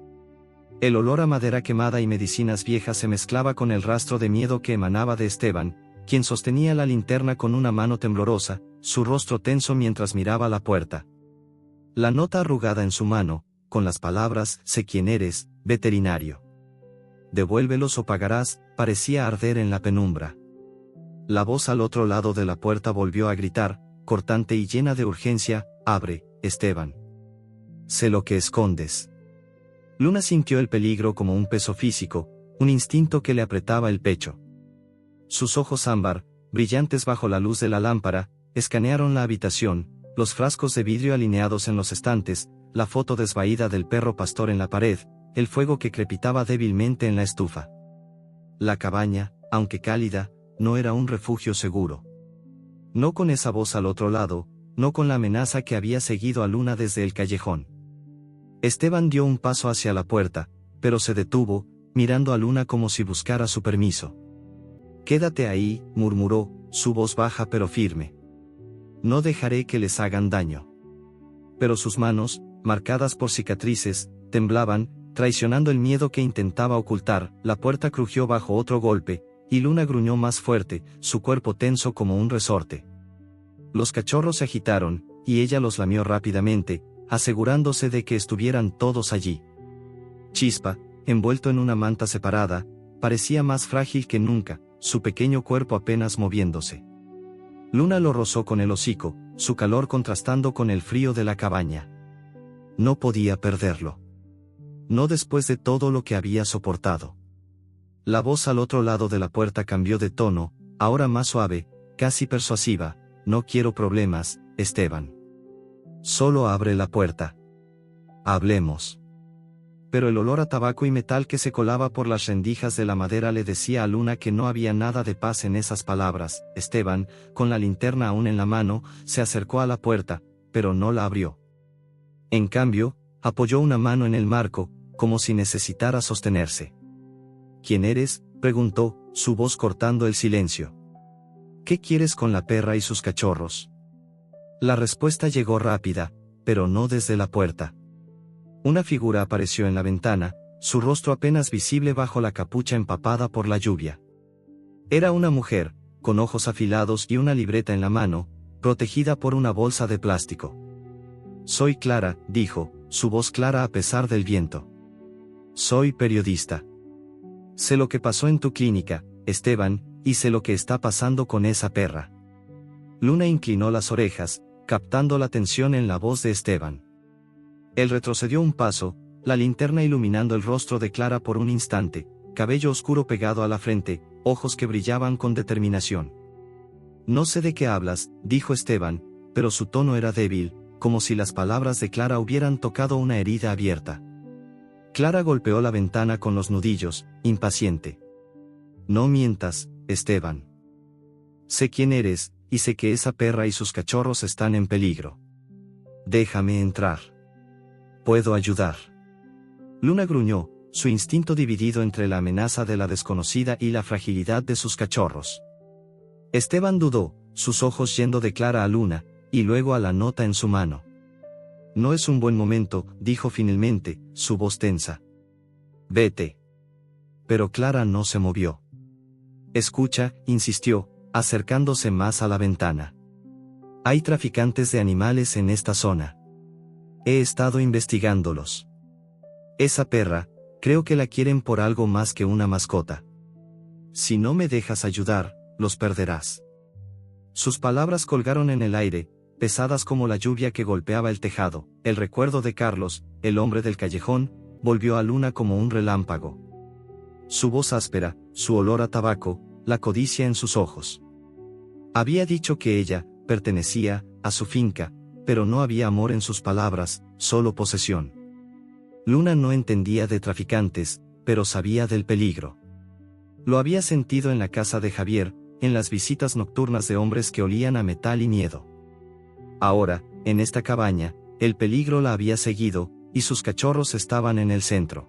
El olor a madera quemada y medicinas viejas se mezclaba con el rastro de miedo que emanaba de Esteban, quien sostenía la linterna con una mano temblorosa, su rostro tenso mientras miraba la puerta. La nota arrugada en su mano, con las palabras, sé quién eres, veterinario. Devuélvelos o pagarás, parecía arder en la penumbra. La voz al otro lado de la puerta volvió a gritar, cortante y llena de urgencia, abre, Esteban. Sé lo que escondes. Luna sintió el peligro como un peso físico, un instinto que le apretaba el pecho. Sus ojos ámbar, brillantes bajo la luz de la lámpara, escanearon la habitación, los frascos de vidrio alineados en los estantes, la foto desvaída del perro pastor en la pared, el fuego que crepitaba débilmente en la estufa. La cabaña, aunque cálida, no era un refugio seguro. No con esa voz al otro lado, no con la amenaza que había seguido a Luna desde el callejón. Esteban dio un paso hacia la puerta, pero se detuvo, mirando a Luna como si buscara su permiso. Quédate ahí, murmuró, su voz baja pero firme. No dejaré que les hagan daño. Pero sus manos, marcadas por cicatrices, temblaban, traicionando el miedo que intentaba ocultar. La puerta crujió bajo otro golpe, y Luna gruñó más fuerte, su cuerpo tenso como un resorte. Los cachorros se agitaron, y ella los lamió rápidamente, asegurándose de que estuvieran todos allí. Chispa, envuelto en una manta separada, parecía más frágil que nunca, su pequeño cuerpo apenas moviéndose. Luna lo rozó con el hocico, su calor contrastando con el frío de la cabaña. No podía perderlo. No después de todo lo que había soportado. La voz al otro lado de la puerta cambió de tono, ahora más suave, casi persuasiva. No quiero problemas, Esteban. Solo abre la puerta. Hablemos. Pero el olor a tabaco y metal que se colaba por las rendijas de la madera le decía a Luna que no había nada de paz en esas palabras. Esteban, con la linterna aún en la mano, se acercó a la puerta, pero no la abrió. En cambio, apoyó una mano en el marco, como si necesitara sostenerse. ¿Quién eres?, preguntó, su voz cortando el silencio. ¿Qué quieres con la perra y sus cachorros? La respuesta llegó rápida, pero no desde la puerta. Una figura apareció en la ventana, su rostro apenas visible bajo la capucha empapada por la lluvia. Era una mujer, con ojos afilados y una libreta en la mano, protegida por una bolsa de plástico. Soy Clara, dijo, su voz clara a pesar del viento. Soy periodista. Sé lo que pasó en tu clínica, Esteban, y sé lo que está pasando con esa perra. Luna inclinó las orejas, captando la tensión en la voz de Esteban. Él retrocedió un paso, la linterna iluminando el rostro de Clara por un instante, cabello oscuro pegado a la frente, ojos que brillaban con determinación. No sé de qué hablas, dijo Esteban, pero su tono era débil, como si las palabras de Clara hubieran tocado una herida abierta. Clara golpeó la ventana con los nudillos, impaciente. No mientas, Esteban. Sé quién eres, y sé que esa perra y sus cachorros están en peligro. Déjame entrar. Puedo ayudar. Luna gruñó, su instinto dividido entre la amenaza de la desconocida y la fragilidad de sus cachorros. Esteban dudó, sus ojos yendo de Clara a Luna, y luego a la nota en su mano. No es un buen momento, dijo finalmente, su voz tensa. Vete. Pero Clara no se movió. Escucha, insistió, acercándose más a la ventana. Hay traficantes de animales en esta zona. He estado investigándolos. Esa perra, creo que la quieren por algo más que una mascota. Si no me dejas ayudar, los perderás. Sus palabras colgaron en el aire, pesadas como la lluvia que golpeaba el tejado. El recuerdo de Carlos, el hombre del callejón, volvió a Luna como un relámpago. Su voz áspera, su olor a tabaco, la codicia en sus ojos. Había dicho que ella pertenecía a su finca, pero no había amor en sus palabras, solo posesión. Luna no entendía de traficantes, pero sabía del peligro. Lo había sentido en la casa de Javier, en las visitas nocturnas de hombres que olían a metal y miedo. Ahora, en esta cabaña, el peligro la había seguido, y sus cachorros estaban en el centro.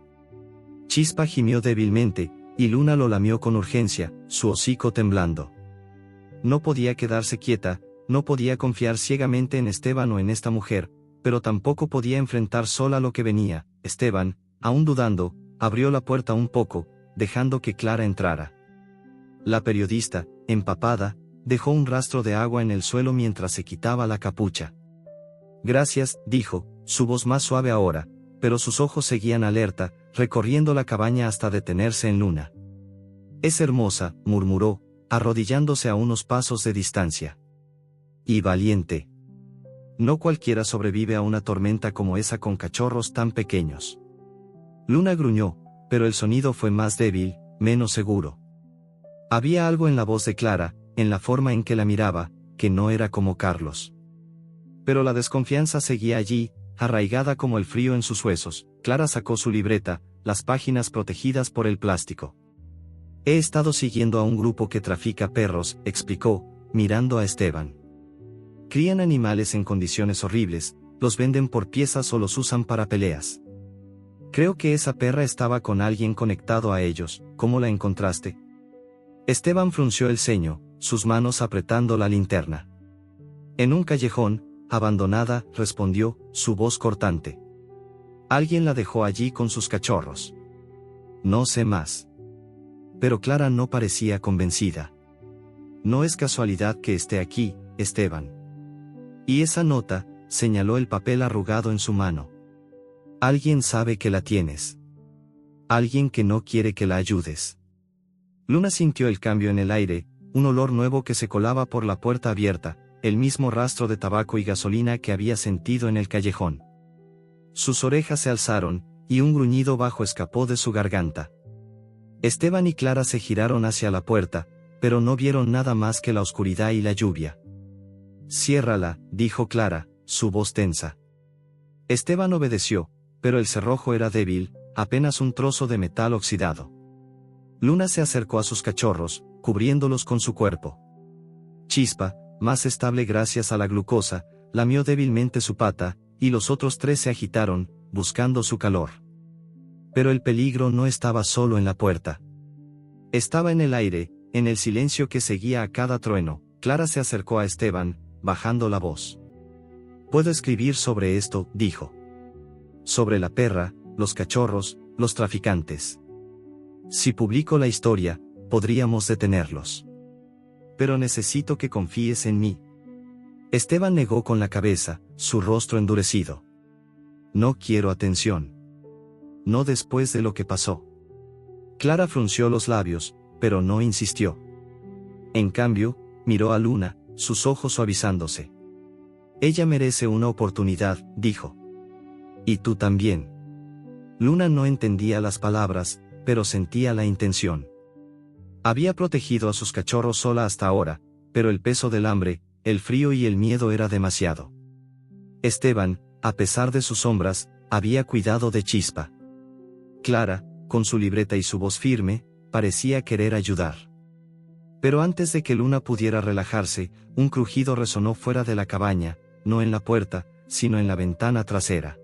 Chispa gimió débilmente, y Luna lo lamió con urgencia, su hocico temblando. No podía quedarse quieta, no podía confiar ciegamente en Esteban o en esta mujer, pero tampoco podía enfrentar sola lo que venía. Esteban, aún dudando, abrió la puerta un poco, dejando que Clara entrara. La periodista, empapada, dejó un rastro de agua en el suelo mientras se quitaba la capucha. Gracias, dijo, su voz más suave ahora, pero sus ojos seguían alerta, recorriendo la cabaña hasta detenerse en Luna. Es hermosa, murmuró, arrodillándose a unos pasos de distancia. Y valiente. No cualquiera sobrevive a una tormenta como esa con cachorros tan pequeños. Luna gruñó, pero el sonido fue más débil, menos seguro. Había algo en la voz de Clara, en la forma en que la miraba, que no era como Carlos. Pero la desconfianza seguía allí, arraigada como el frío en sus huesos. Clara sacó su libreta, las páginas protegidas por el plástico. He estado siguiendo a un grupo que trafica perros, explicó, mirando a Esteban. Crían animales en condiciones horribles, los venden por piezas o los usan para peleas. Creo que esa perra estaba con alguien conectado a ellos. ¿Cómo la encontraste? Esteban frunció el ceño, sus manos apretando la linterna. En un callejón, abandonada, respondió, su voz cortante. Alguien la dejó allí con sus cachorros. No sé más. Pero Clara no parecía convencida. No es casualidad que esté aquí, Esteban. Y esa nota, señaló el papel arrugado en su mano. Alguien sabe que la tienes. Alguien que no quiere que la ayudes. Luna sintió el cambio en el aire, un olor nuevo que se colaba por la puerta abierta, el mismo rastro de tabaco y gasolina que había sentido en el callejón. Sus orejas se alzaron, y un gruñido bajo escapó de su garganta. Esteban y Clara se giraron hacia la puerta, pero no vieron nada más que la oscuridad y la lluvia. Ciérrala, dijo Clara, su voz tensa. Esteban obedeció, pero el cerrojo era débil, apenas un trozo de metal oxidado. Luna se acercó a sus cachorros, cubriéndolos con su cuerpo. Chispa, más estable gracias a la glucosa, lamió débilmente su pata, y los otros tres se agitaron, buscando su calor. Pero el peligro no estaba solo en la puerta. Estaba en el aire, en el silencio que seguía a cada trueno. Clara se acercó a Esteban, bajando la voz. Puedo escribir sobre esto, dijo. Sobre la perra, los cachorros, los traficantes. Si publico la historia, podríamos detenerlos. Pero necesito que confíes en mí. Esteban negó con la cabeza, su rostro endurecido. No quiero atención. No después de lo que pasó. Clara frunció los labios, pero no insistió. En cambio, miró a Luna, sus ojos suavizándose. Ella merece una oportunidad, dijo. Y tú también. Luna no entendía las palabras, pero sentía la intención. Había protegido a sus cachorros sola hasta ahora, pero el peso del hambre, el frío y el miedo era demasiado. Esteban, a pesar de sus sombras, había cuidado de Chispa. Clara, con su libreta y su voz firme, parecía querer ayudar. Pero antes de que Luna pudiera relajarse, un crujido resonó fuera de la cabaña, no en la puerta, sino en la ventana trasera.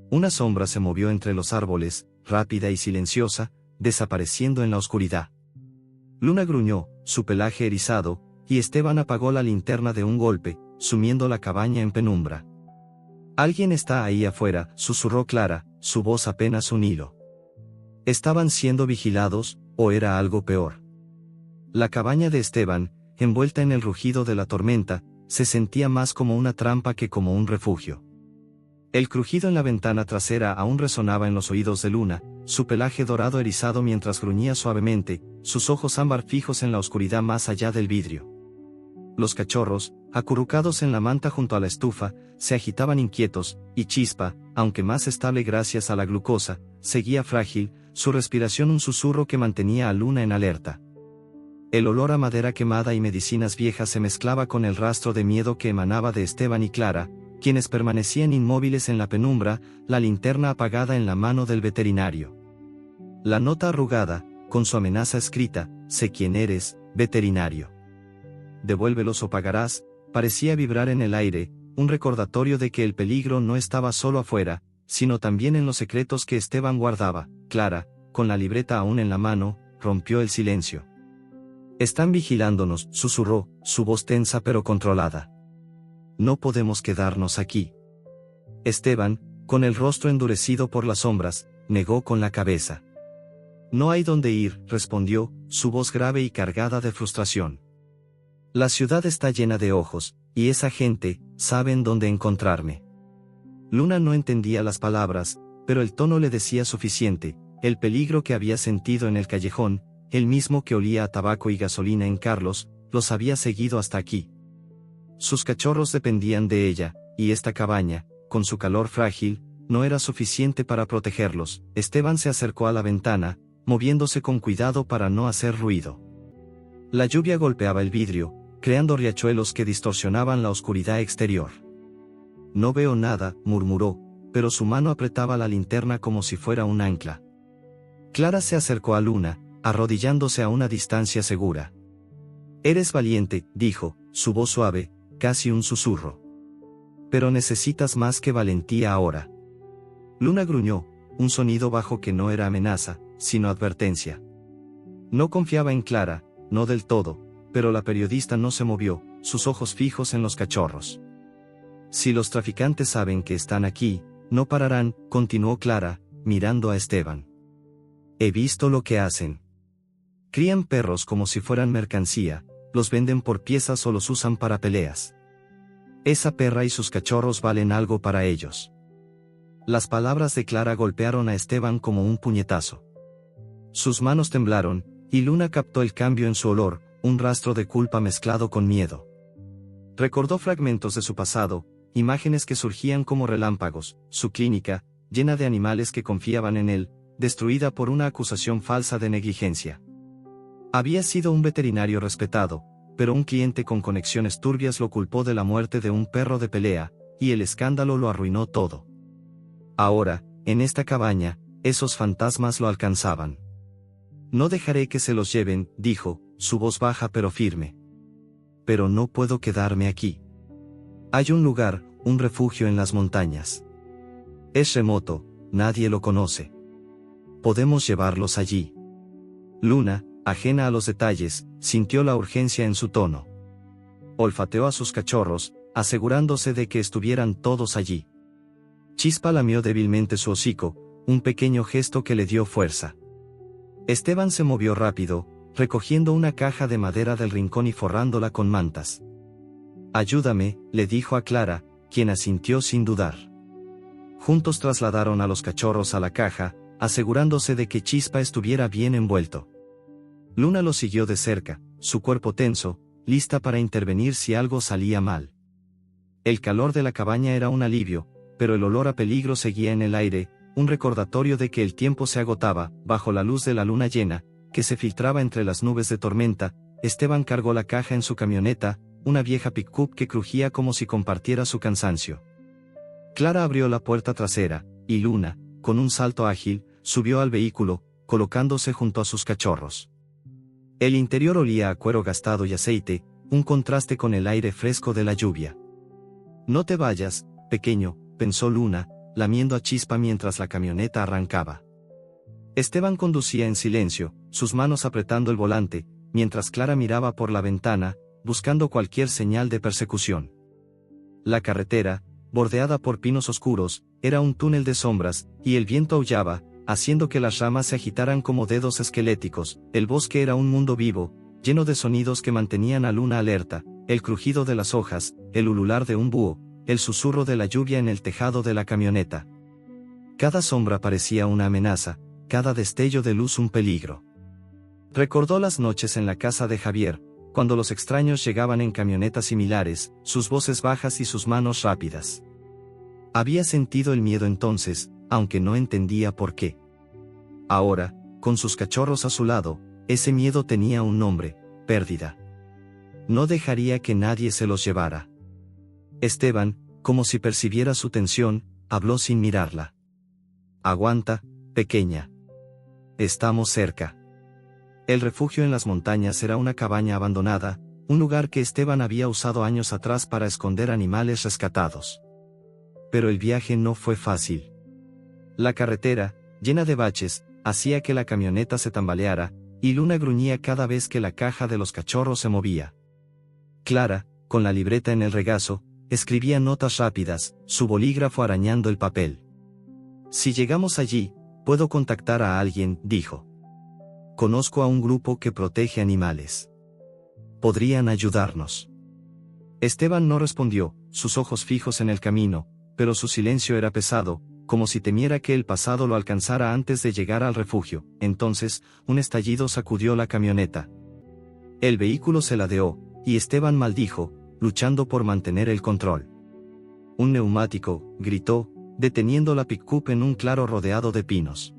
Una sombra se movió entre los árboles, rápida y silenciosa, desapareciendo en la oscuridad. Luna gruñó, su pelaje erizado, y Esteban apagó la linterna de un golpe, sumiendo la cabaña en penumbra. Alguien está ahí afuera, susurró Clara, su voz apenas un hilo. ¿Estaban siendo vigilados, o era algo peor? La cabaña de Esteban, envuelta en el rugido de la tormenta, se sentía más como una trampa que como un refugio. El crujido en la ventana trasera aún resonaba en los oídos de Luna, su pelaje dorado erizado mientras gruñía suavemente, sus ojos ámbar fijos en la oscuridad más allá del vidrio. Los cachorros, acurrucados en la manta junto a la estufa, se agitaban inquietos, y Chispa, aunque más estable gracias a la glucosa, seguía frágil, su respiración un susurro que mantenía a Luna en alerta. El olor a madera quemada y medicinas viejas se mezclaba con el rastro de miedo que emanaba de Esteban y Clara, quienes permanecían inmóviles en la penumbra, la linterna apagada en la mano del veterinario. La nota arrugada, con su amenaza escrita: sé quién eres, veterinario. Devuélvelos o pagarás. Parecía vibrar en el aire, un recordatorio de que el peligro no estaba solo afuera, sino también en los secretos que Esteban guardaba. Clara, con la libreta aún en la mano, rompió el silencio. Están vigilándonos, susurró, su voz tensa pero controlada. No podemos quedarnos aquí. Esteban, con el rostro endurecido por las sombras, negó con la cabeza. No hay dónde ir, respondió, su voz grave y cargada de frustración. La ciudad está llena de ojos, y esa gente, saben dónde encontrarme. Luna no entendía las palabras, pero el tono le decía suficiente, el peligro que había sentido en el callejón, el mismo que olía a tabaco y gasolina en Carlos, los había seguido hasta aquí. Sus cachorros dependían de ella, y esta cabaña, con su calor frágil, no era suficiente para protegerlos. Esteban se acercó a la ventana, moviéndose con cuidado para no hacer ruido. La lluvia golpeaba el vidrio, creando riachuelos que distorsionaban la oscuridad exterior. No veo nada, murmuró, pero su mano apretaba la linterna como si fuera un ancla. Clara se acercó a Luna, arrodillándose a una distancia segura. Eres valiente, dijo, su voz suave, casi un susurro. Pero necesitas más que valentía ahora. Luna gruñó, un sonido bajo que no era amenaza, sino advertencia. No confiaba en Clara, no del todo, pero la periodista no se movió, sus ojos fijos en los cachorros. Si los traficantes saben que están aquí, no pararán, continuó Clara, mirando a Esteban. He visto lo que hacen. Crían perros como si fueran mercancía, los venden por piezas o los usan para peleas. Esa perra y sus cachorros valen algo para ellos. Las palabras de Clara golpearon a Esteban como un puñetazo. Sus manos temblaron, y Luna captó el cambio en su olor, un rastro de culpa mezclado con miedo. Recordó fragmentos de su pasado, imágenes que surgían como relámpagos, su clínica, llena de animales que confiaban en él, destruida por una acusación falsa de negligencia. Había sido un veterinario respetado, pero un cliente con conexiones turbias lo culpó de la muerte de un perro de pelea, y el escándalo lo arruinó todo. Ahora, en esta cabaña, esos fantasmas lo alcanzaban. No dejaré que se los lleven, dijo, su voz baja pero firme. Pero no puedo quedarme aquí. Hay un lugar, un refugio en las montañas. Es remoto, nadie lo conoce. Podemos llevarlos allí. Luna, ajena a los detalles, sintió la urgencia en su tono. Olfateó a sus cachorros, asegurándose de que estuvieran todos allí. Chispa lamió débilmente su hocico, un pequeño gesto que le dio fuerza. Esteban se movió rápido, recogiendo una caja de madera del rincón y forrándola con mantas. Ayúdame, le dijo a Clara, quien asintió sin dudar. Juntos trasladaron a los cachorros a la caja, asegurándose de que Chispa estuviera bien envuelto. Luna lo siguió de cerca, su cuerpo tenso, lista para intervenir si algo salía mal. El calor de la cabaña era un alivio, pero el olor a peligro seguía en el aire, un recordatorio de que el tiempo se agotaba. Bajo la luz de la luna llena, que se filtraba entre las nubes de tormenta, Esteban cargó la caja en su camioneta, una vieja pick-up que crujía como si compartiera su cansancio. Clara abrió la puerta trasera, y Luna, con un salto ágil, subió al vehículo, colocándose junto a sus cachorros. El interior olía a cuero gastado y aceite, un contraste con el aire fresco de la lluvia. No te vayas, pequeño, pensó Luna, lamiendo a Chispa mientras la camioneta arrancaba. Esteban conducía en silencio, sus manos apretando el volante, mientras Clara miraba por la ventana, buscando cualquier señal de persecución. La carretera, bordeada por pinos oscuros, era un túnel de sombras, y el viento aullaba, haciendo que las ramas se agitaran como dedos esqueléticos. El bosque era un mundo vivo, lleno de sonidos que mantenían a Luna alerta, el crujido de las hojas, el ulular de un búho, el susurro de la lluvia en el tejado de la camioneta. Cada sombra parecía una amenaza, cada destello de luz un peligro. Recordó las noches en la casa de Javier, cuando los extraños llegaban en camionetas similares, sus voces bajas y sus manos rápidas. Había sentido el miedo entonces, aunque no entendía por qué. Ahora, con sus cachorros a su lado, ese miedo tenía un nombre: pérdida. No dejaría que nadie se los llevara. Esteban, como si percibiera su tensión, habló sin mirarla. Aguanta, pequeña. Estamos cerca. El refugio en las montañas era una cabaña abandonada, un lugar que Esteban había usado años atrás para esconder animales rescatados. Pero el viaje no fue fácil. La carretera, llena de baches, hacía que la camioneta se tambaleara, y Luna gruñía cada vez que la caja de los cachorros se movía. Clara, con la libreta en el regazo, escribía notas rápidas, su bolígrafo arañando el papel. Si llegamos allí, puedo contactar a alguien, dijo. Conozco a un grupo que protege animales. Podrían ayudarnos. Esteban no respondió, sus ojos fijos en el camino, pero su silencio era pesado, como si temiera que el pasado lo alcanzara antes de llegar al refugio. Entonces, un estallido sacudió la camioneta. El vehículo se ladeó, y Esteban maldijo, luchando por mantener el control. Un neumático, gritó, deteniendo la pick-up en un claro rodeado de pinos.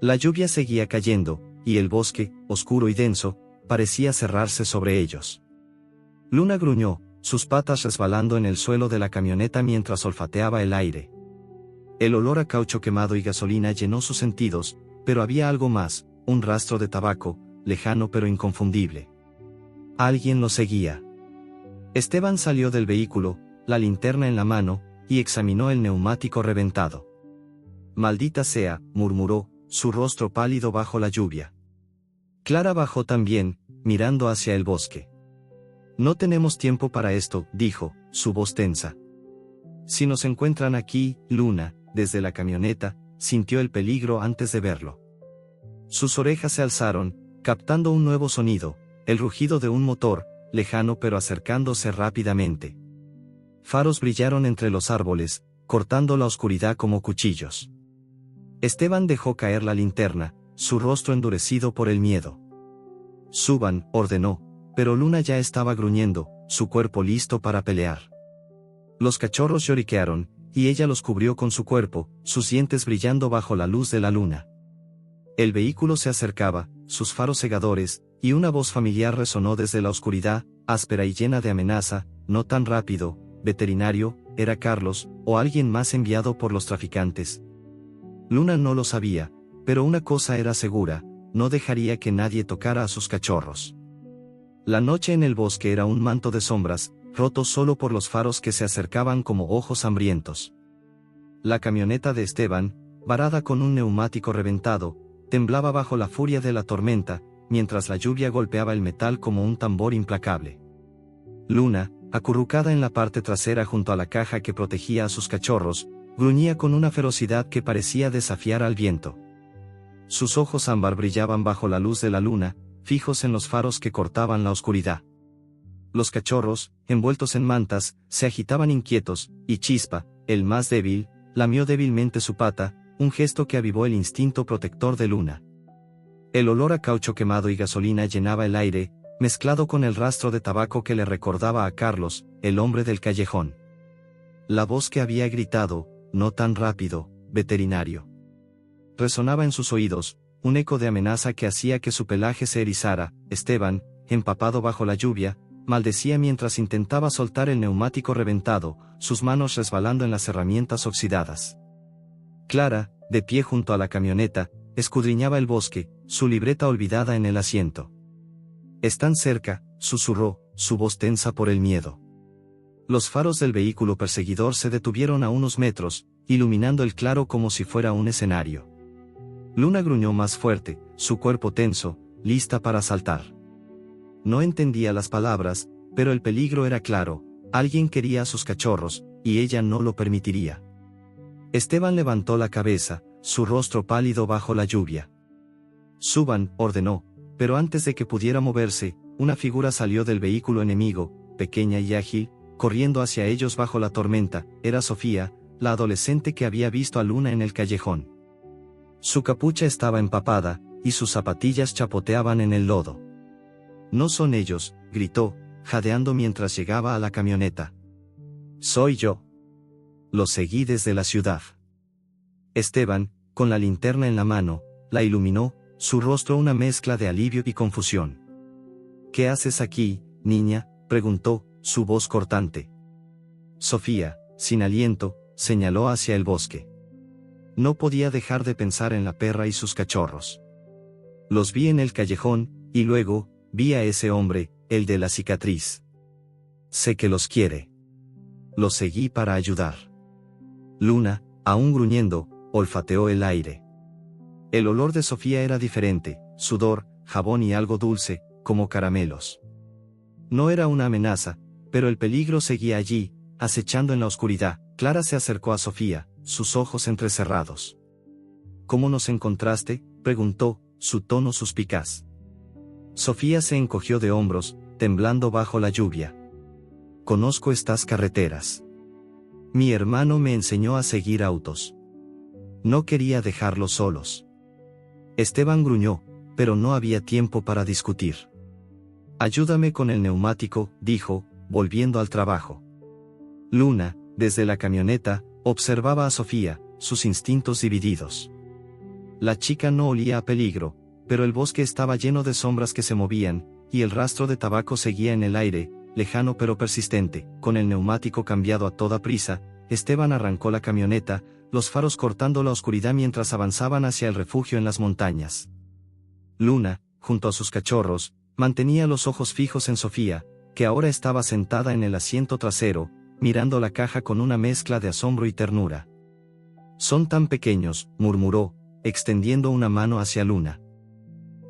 La lluvia seguía cayendo, y el bosque, oscuro y denso, parecía cerrarse sobre ellos. Luna gruñó, sus patas resbalando en el suelo de la camioneta mientras olfateaba el aire. El olor a caucho quemado y gasolina llenó sus sentidos, pero había algo más, un rastro de tabaco, lejano pero inconfundible. Alguien lo seguía. Esteban salió del vehículo, la linterna en la mano, y examinó el neumático reventado. Maldita sea, murmuró, su rostro pálido bajo la lluvia. Clara bajó también, mirando hacia el bosque. No tenemos tiempo para esto, dijo, su voz tensa. Si nos encuentran aquí, Luna, desde la camioneta, sintió el peligro antes de verlo. Sus orejas se alzaron, captando un nuevo sonido, el rugido de un motor, lejano pero acercándose rápidamente. Faros brillaron entre los árboles, cortando la oscuridad como cuchillos. Esteban dejó caer la linterna, su rostro endurecido por el miedo. Suban, ordenó, pero Luna ya estaba gruñendo, su cuerpo listo para pelear. Los cachorros lloriquearon, y ella los cubrió con su cuerpo, sus dientes brillando bajo la luz de la luna. El vehículo se acercaba, sus faros cegadores, y una voz familiar resonó desde la oscuridad, áspera y llena de amenaza. No tan rápido, veterinario, era Carlos, o alguien más enviado por los traficantes. Luna no lo sabía, pero una cosa era segura, no dejaría que nadie tocara a sus cachorros. La noche en el bosque era un manto de sombras, roto solo por los faros que se acercaban como ojos hambrientos. La camioneta de Esteban, varada con un neumático reventado, temblaba bajo la furia de la tormenta, mientras la lluvia golpeaba el metal como un tambor implacable. Luna, acurrucada en la parte trasera junto a la caja que protegía a sus cachorros, gruñía con una ferocidad que parecía desafiar al viento. Sus ojos ámbar brillaban bajo la luz de la luna, fijos en los faros que cortaban la oscuridad. Los cachorros, envueltos en mantas, se agitaban inquietos, y Chispa, el más débil, lamió débilmente su pata, un gesto que avivó el instinto protector de Luna. El olor a caucho quemado y gasolina llenaba el aire, mezclado con el rastro de tabaco que le recordaba a Carlos, el hombre del callejón. La voz que había gritado, no tan rápido, veterinario. Resonaba en sus oídos, un eco de amenaza que hacía que su pelaje se erizara. Esteban, empapado bajo la lluvia, maldecía mientras intentaba soltar el neumático reventado, sus manos resbalando en las herramientas oxidadas. Clara, de pie junto a la camioneta, escudriñaba el bosque, su libreta olvidada en el asiento. «Están cerca», susurró, su voz tensa por el miedo. Los faros del vehículo perseguidor se detuvieron a unos metros, iluminando el claro como si fuera un escenario. Luna gruñó más fuerte, su cuerpo tenso, lista para saltar. No entendía las palabras, pero el peligro era claro, alguien quería a sus cachorros, y ella no lo permitiría. Esteban levantó la cabeza, su rostro pálido bajo la lluvia. «Suban», ordenó, pero antes de que pudiera moverse, una figura salió del vehículo enemigo, pequeña y ágil, corriendo hacia ellos bajo la tormenta. Era Sofía, la adolescente que había visto a Luna en el callejón. Su capucha estaba empapada, y sus zapatillas chapoteaban en el lodo. «No son ellos», gritó, jadeando mientras llegaba a la camioneta. «Soy yo». Lo seguí desde la ciudad. Esteban, con la linterna en la mano, la iluminó, su rostro una mezcla de alivio y confusión. «¿Qué haces aquí, niña?», preguntó, su voz cortante. Sofía, sin aliento, señaló hacia el bosque. No podía dejar de pensar en la perra y sus cachorros. Los vi en el callejón, y luego, vi a ese hombre, el de la cicatriz. Sé que los quiere. Los seguí para ayudar. Luna, aún gruñendo, olfateó el aire. El olor de Sofía era diferente, sudor, jabón y algo dulce, como caramelos. No era una amenaza, pero el peligro seguía allí, acechando en la oscuridad. Clara se acercó a Sofía, sus ojos entrecerrados. ¿Cómo nos encontraste?, preguntó, su tono suspicaz. Sofía se encogió de hombros, temblando bajo la lluvia. Conozco estas carreteras. Mi hermano me enseñó a seguir autos. No quería dejarlos solos. Esteban gruñó, pero no había tiempo para discutir. Ayúdame con el neumático, dijo, volviendo al trabajo. Luna, desde la camioneta, observaba a Sofía, sus instintos divididos. La chica no olía a peligro, pero el bosque estaba lleno de sombras que se movían, y el rastro de tabaco seguía en el aire, lejano pero persistente. Con el neumático cambiado a toda prisa, Esteban arrancó la camioneta, los faros cortando la oscuridad mientras avanzaban hacia el refugio en las montañas. Luna, junto a sus cachorros, mantenía los ojos fijos en Sofía, que ahora estaba sentada en el asiento trasero, mirando la caja con una mezcla de asombro y ternura. Son tan pequeños, murmuró, extendiendo una mano hacia Luna.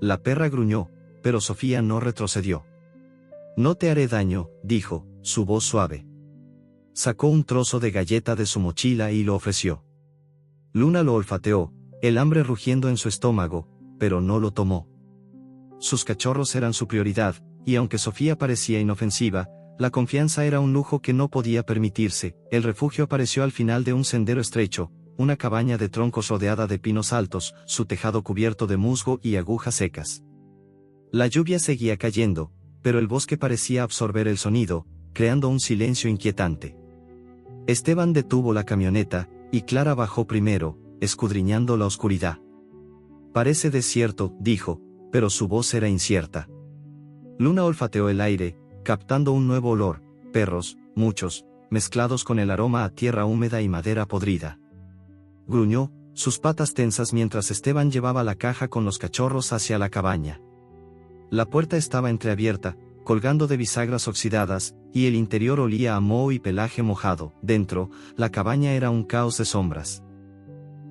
La perra gruñó, pero Sofía no retrocedió. No te haré daño, dijo, su voz suave. Sacó un trozo de galleta de su mochila y lo ofreció. Luna lo olfateó, el hambre rugiendo en su estómago, pero no lo tomó. Sus cachorros eran su prioridad, y aunque Sofía parecía inofensiva, la confianza era un lujo que no podía permitirse. El refugio apareció al final de un sendero estrecho, una cabaña de troncos rodeada de pinos altos, su tejado cubierto de musgo y agujas secas. La lluvia seguía cayendo, pero el bosque parecía absorber el sonido, creando un silencio inquietante. Esteban detuvo la camioneta, y Clara bajó primero, escudriñando la oscuridad. Parece desierto, dijo, pero su voz era incierta. Luna olfateó el aire, captando un nuevo olor, perros, muchos, mezclados con el aroma a tierra húmeda y madera podrida. Gruñó, sus patas tensas mientras Esteban llevaba la caja con los cachorros hacia la cabaña. La puerta estaba entreabierta, colgando de bisagras oxidadas, y el interior olía a moho y pelaje mojado. Dentro, la cabaña era un caos de sombras.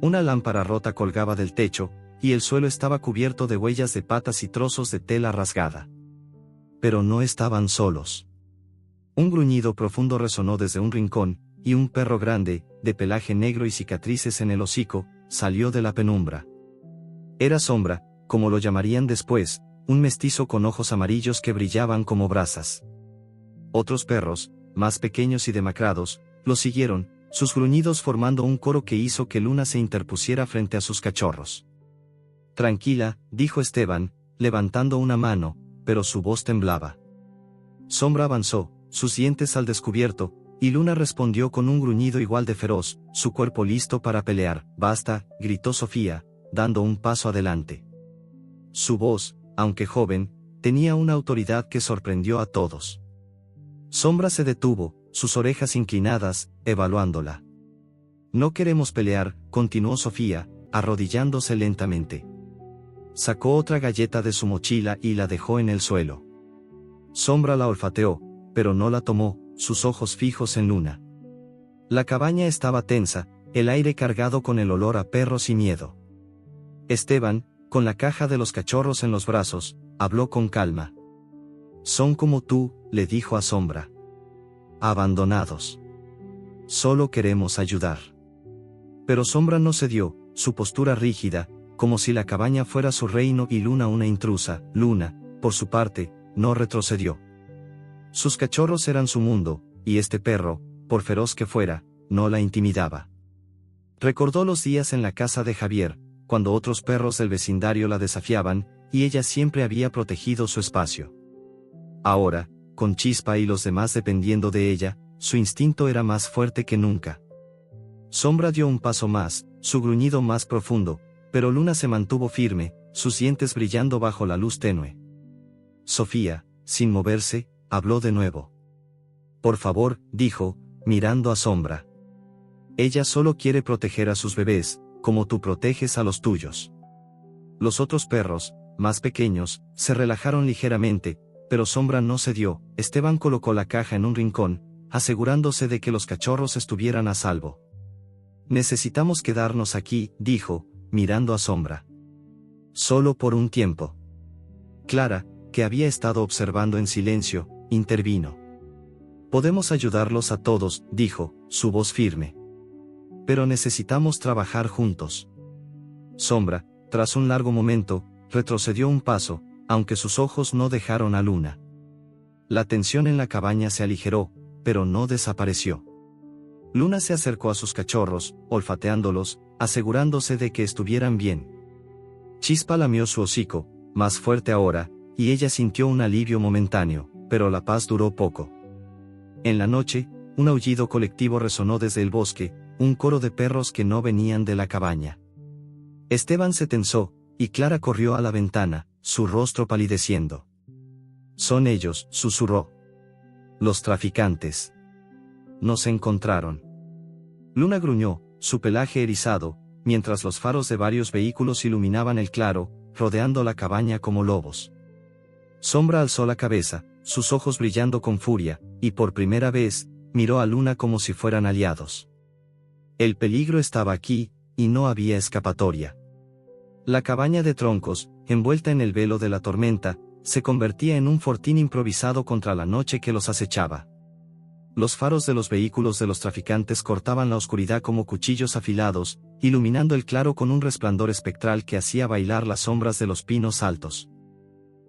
Una lámpara rota colgaba del techo, y el suelo estaba cubierto de huellas de patas y trozos de tela rasgada. Pero no estaban solos. Un gruñido profundo resonó desde un rincón, y un perro grande, de pelaje negro y cicatrices en el hocico, salió de la penumbra. Era Sombra, como lo llamarían después, un mestizo con ojos amarillos que brillaban como brasas. Otros perros, más pequeños y demacrados, lo siguieron, sus gruñidos formando un coro que hizo que Luna se interpusiera frente a sus cachorros. Tranquila, dijo Esteban, levantando una mano, pero su voz temblaba. Sombra avanzó, sus dientes al descubierto, y Luna respondió con un gruñido igual de feroz, su cuerpo listo para pelear. Basta, gritó Sofía, dando un paso adelante. Su voz, aunque joven, tenía una autoridad que sorprendió a todos. Sombra se detuvo, sus orejas inclinadas, evaluándola. No queremos pelear, continuó Sofía, arrodillándose lentamente. Sacó otra galleta de su mochila y la dejó en el suelo. Sombra la olfateó, pero no la tomó, sus ojos fijos en Luna. La cabaña estaba tensa, el aire cargado con el olor a perros y miedo. Esteban, con la caja de los cachorros en los brazos, habló con calma. Son como tú, le dijo a Sombra. Abandonados. Solo queremos ayudar. Pero Sombra no cedió, su postura rígida, como si la cabaña fuera su reino y Luna una intrusa. Luna, por su parte, no retrocedió. Sus cachorros eran su mundo, y este perro, por feroz que fuera, no la intimidaba. Recordó los días en la casa de Javier, cuando otros perros del vecindario la desafiaban, y ella siempre había protegido su espacio. Ahora, con Chispa y los demás dependiendo de ella, su instinto era más fuerte que nunca. Sombra dio un paso más, su gruñido más profundo, pero Luna se mantuvo firme, sus dientes brillando bajo la luz tenue. Sofía, sin moverse, habló de nuevo. Por favor, dijo, mirando a Sombra. Ella solo quiere proteger a sus bebés, como tú proteges a los tuyos. Los otros perros, más pequeños, se relajaron ligeramente, pero Sombra no cedió. Esteban colocó la caja en un rincón, asegurándose de que los cachorros estuvieran a salvo. Necesitamos quedarnos aquí, dijo, mirando a Sombra. Solo por un tiempo. Clara, que había estado observando en silencio, intervino. Podemos ayudarlos a todos, dijo, su voz firme. Pero necesitamos trabajar juntos. Sombra, tras un largo momento, retrocedió un paso, aunque sus ojos no dejaron a Luna. La tensión en la cabaña se aligeró, pero no desapareció. Luna se acercó a sus cachorros, olfateándolos, asegurándose de que estuvieran bien. Chispa lamió su hocico, más fuerte ahora, y ella sintió un alivio momentáneo, pero la paz duró poco. En la noche, un aullido colectivo resonó desde el bosque, un coro de perros que no venían de la cabaña. Esteban se tensó, y Clara corrió a la ventana, su rostro palideciendo. Son ellos, susurró. Los traficantes. Nos encontraron. Luna gruñó, su pelaje erizado, mientras los faros de varios vehículos iluminaban el claro, rodeando la cabaña como lobos. Sombra alzó la cabeza, sus ojos brillando con furia, y por primera vez, miró a Luna como si fueran aliados. El peligro estaba aquí, y no había escapatoria. La cabaña de troncos, envuelta en el velo de la tormenta, se convertía en un fortín improvisado contra la noche que los acechaba. Los faros de los vehículos de los traficantes cortaban la oscuridad como cuchillos afilados, iluminando el claro con un resplandor espectral que hacía bailar las sombras de los pinos altos.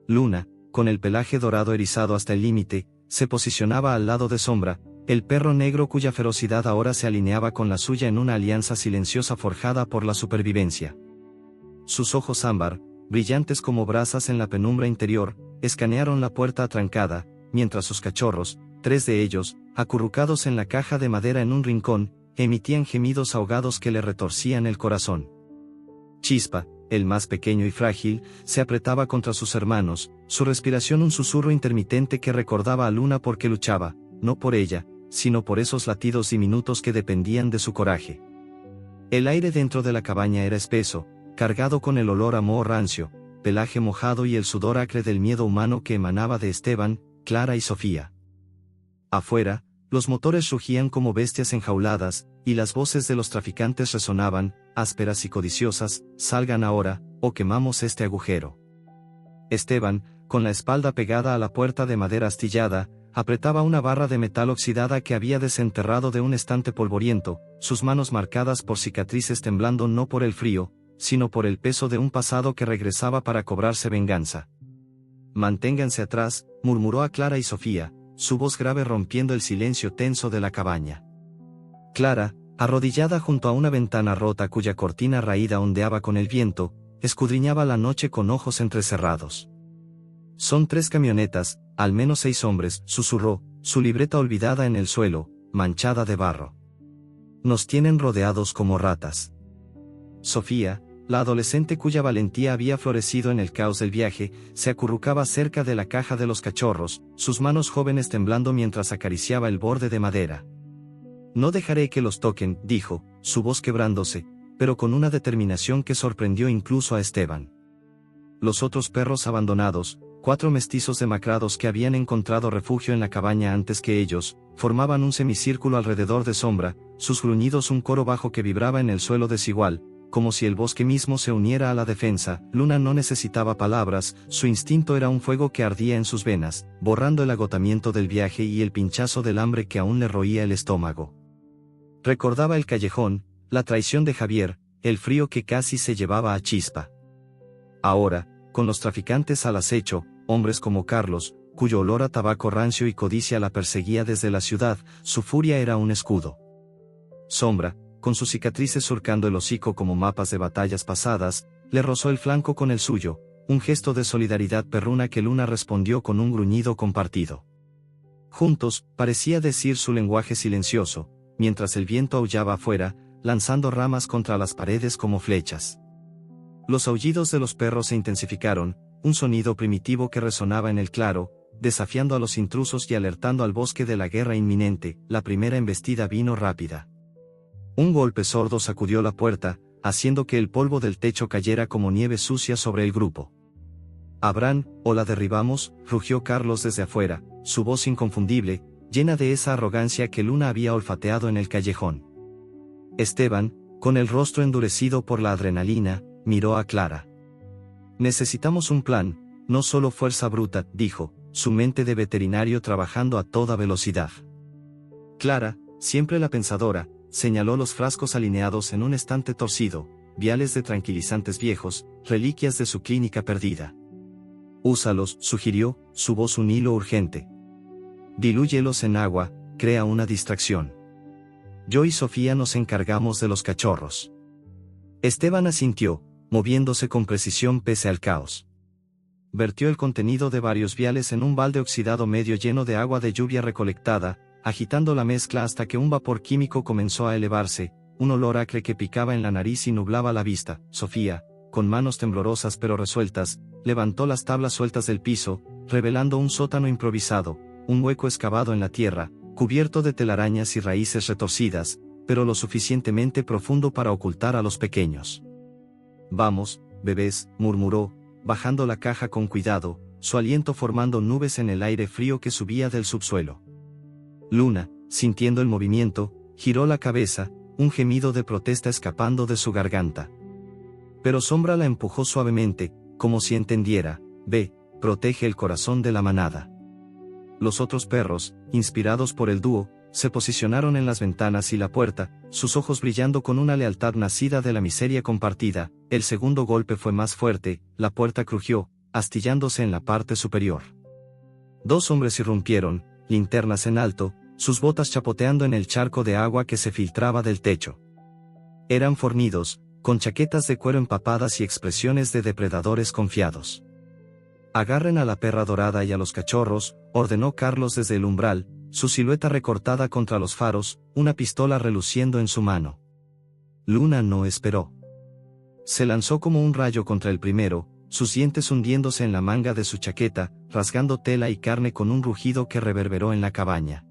Luna, con el pelaje dorado erizado hasta el límite, se posicionaba al lado de Sombra, el perro negro cuya ferocidad ahora se alineaba con la suya en una alianza silenciosa forjada por la supervivencia. Sus ojos ámbar, brillantes como brasas en la penumbra interior, escanearon la puerta atrancada, mientras sus cachorros, 3 de ellos, acurrucados en la caja de madera en un rincón, emitían gemidos ahogados que le retorcían el corazón. Chispa, el más pequeño y frágil, se apretaba contra sus hermanos, su respiración un susurro intermitente que recordaba a Luna porque luchaba, no por ella, sino por esos latidos diminutos que dependían de su coraje. El aire dentro de la cabaña era espeso, cargado con el olor a moho rancio, pelaje mojado y el sudor acre del miedo humano que emanaba de Esteban, Clara y Sofía. Afuera, los motores rugían como bestias enjauladas, y las voces de los traficantes resonaban, ásperas y codiciosas: salgan ahora, o quemamos este agujero. Esteban, con la espalda pegada a la puerta de madera astillada, apretaba una barra de metal oxidada que había desenterrado de un estante polvoriento, sus manos marcadas por cicatrices temblando no por el frío, sino por el peso de un pasado que regresaba para cobrarse venganza. Manténganse atrás, murmuró a Clara y Sofía, su voz grave rompiendo el silencio tenso de la cabaña. Clara, arrodillada junto a una ventana rota cuya cortina raída ondeaba con el viento, escudriñaba la noche con ojos entrecerrados. Son 3 camionetas, al menos 6 hombres, susurró, su libreta olvidada en el suelo, manchada de barro. Nos tienen rodeados como ratas. Sofía, la adolescente cuya valentía había florecido en el caos del viaje, se acurrucaba cerca de la caja de los cachorros, sus manos jóvenes temblando mientras acariciaba el borde de madera. No dejaré que los toquen, dijo, su voz quebrándose, pero con una determinación que sorprendió incluso a Esteban. Los otros perros abandonados, 4 mestizos demacrados que habían encontrado refugio en la cabaña antes que ellos, formaban un semicírculo alrededor de Sombra, sus gruñidos un coro bajo que vibraba en el suelo desigual, como si el bosque mismo se uniera a la defensa. Luna no necesitaba palabras, su instinto era un fuego que ardía en sus venas, borrando el agotamiento del viaje y el pinchazo del hambre que aún le roía el estómago. Recordaba el callejón, la traición de Javier, el frío que casi se llevaba a Chispa. Ahora, con los traficantes al acecho, hombres como Carlos, cuyo olor a tabaco rancio y codicia la perseguía desde la ciudad, su furia era un escudo. Sombra, con sus cicatrices surcando el hocico como mapas de batallas pasadas, le rozó el flanco con el suyo, un gesto de solidaridad perruna que Luna respondió con un gruñido compartido. Juntos, parecía decir su lenguaje silencioso, mientras el viento aullaba afuera, lanzando ramas contra las paredes como flechas. Los aullidos de los perros se intensificaron, un sonido primitivo que resonaba en el claro, desafiando a los intrusos y alertando al bosque de la guerra inminente. La primera embestida vino rápida. Un golpe sordo sacudió la puerta, haciendo que el polvo del techo cayera como nieve sucia sobre el grupo. Abraham, o la derribamos, rugió Carlos desde afuera, su voz inconfundible, llena de esa arrogancia que Luna había olfateado en el callejón. Esteban, con el rostro endurecido por la adrenalina, miró a Clara. Necesitamos un plan, no solo fuerza bruta, dijo, su mente de veterinario trabajando a toda velocidad. Clara, siempre la pensadora, señaló los frascos alineados en un estante torcido, viales de tranquilizantes viejos, reliquias de su clínica perdida. Úsalos, sugirió, su voz un hilo urgente. Dilúyelos en agua, crea una distracción. Yo y Sofía nos encargamos de los cachorros. Esteban asintió, moviéndose con precisión pese al caos. Vertió el contenido de varios viales en un balde oxidado medio lleno de agua de lluvia recolectada, agitando la mezcla hasta que un vapor químico comenzó a elevarse, un olor acre que picaba en la nariz y nublaba la vista. Sofía, con manos temblorosas pero resueltas, levantó las tablas sueltas del piso, revelando un sótano improvisado, un hueco excavado en la tierra, cubierto de telarañas y raíces retorcidas, pero lo suficientemente profundo para ocultar a los pequeños. Vamos, bebés, murmuró, bajando la caja con cuidado, su aliento formando nubes en el aire frío que subía del subsuelo. Luna, sintiendo el movimiento, giró la cabeza, un gemido de protesta escapando de su garganta. Pero Sombra la empujó suavemente, como si entendiera, ve, protege el corazón de la manada. Los otros perros, inspirados por el dúo, se posicionaron en las ventanas y la puerta, sus ojos brillando con una lealtad nacida de la miseria compartida. El segundo golpe fue más fuerte, la puerta crujió, astillándose en la parte superior. Dos hombres irrumpieron, linternas en alto, sus botas chapoteando en el charco de agua que se filtraba del techo. Eran fornidos, con chaquetas de cuero empapadas y expresiones de depredadores confiados. Agarren a la perra dorada y a los cachorros, ordenó Carlos desde el umbral, su silueta recortada contra los faros, una pistola reluciendo en su mano. Luna no esperó. Se lanzó como un rayo contra el primero, sus dientes hundiéndose en la manga de su chaqueta, rasgando tela y carne con un rugido que reverberó en la cabaña.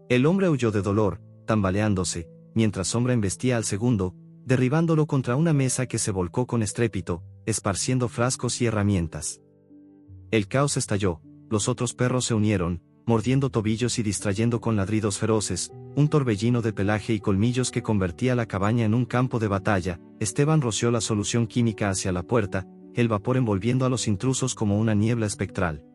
El hombre huyó de dolor, tambaleándose, mientras Sombra embestía al segundo, derribándolo contra una mesa que se volcó con estrépito, esparciendo frascos y herramientas. El caos estalló, los otros perros se unieron, mordiendo tobillos y distrayendo con ladridos feroces, un torbellino de pelaje y colmillos que convertía la cabaña en un campo de batalla. Esteban roció la solución química hacia la puerta, el vapor envolviendo a los intrusos como una niebla espectral.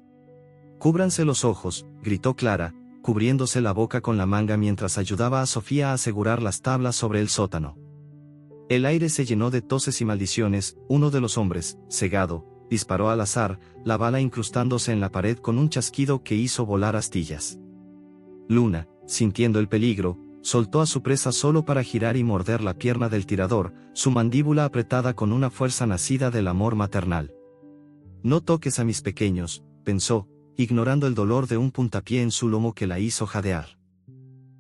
«Cúbranse los ojos», gritó Clara, cubriéndose la boca con la manga mientras ayudaba a Sofía a asegurar las tablas sobre el sótano. El aire se llenó de toses y maldiciones. Uno de los hombres, cegado, disparó al azar, la bala incrustándose en la pared con un chasquido que hizo volar astillas. Luna, sintiendo el peligro, soltó a su presa solo para girar y morder la pierna del tirador, su mandíbula apretada con una fuerza nacida del amor maternal. «No toques a mis pequeños», pensó, ignorando el dolor de un puntapié en su lomo que la hizo jadear.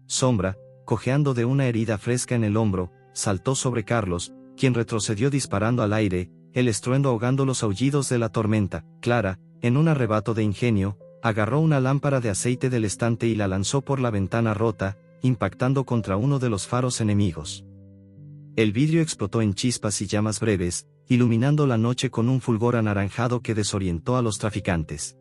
Sombra, cojeando de una herida fresca en el hombro, saltó sobre Carlos, quien retrocedió disparando al aire, el estruendo ahogando los aullidos de la tormenta. Clara, en un arrebato de ingenio, agarró una lámpara de aceite del estante y la lanzó por la ventana rota, impactando contra uno de los faros enemigos. El vidrio explotó en chispas y llamas breves, iluminando la noche con un fulgor anaranjado que desorientó a los traficantes.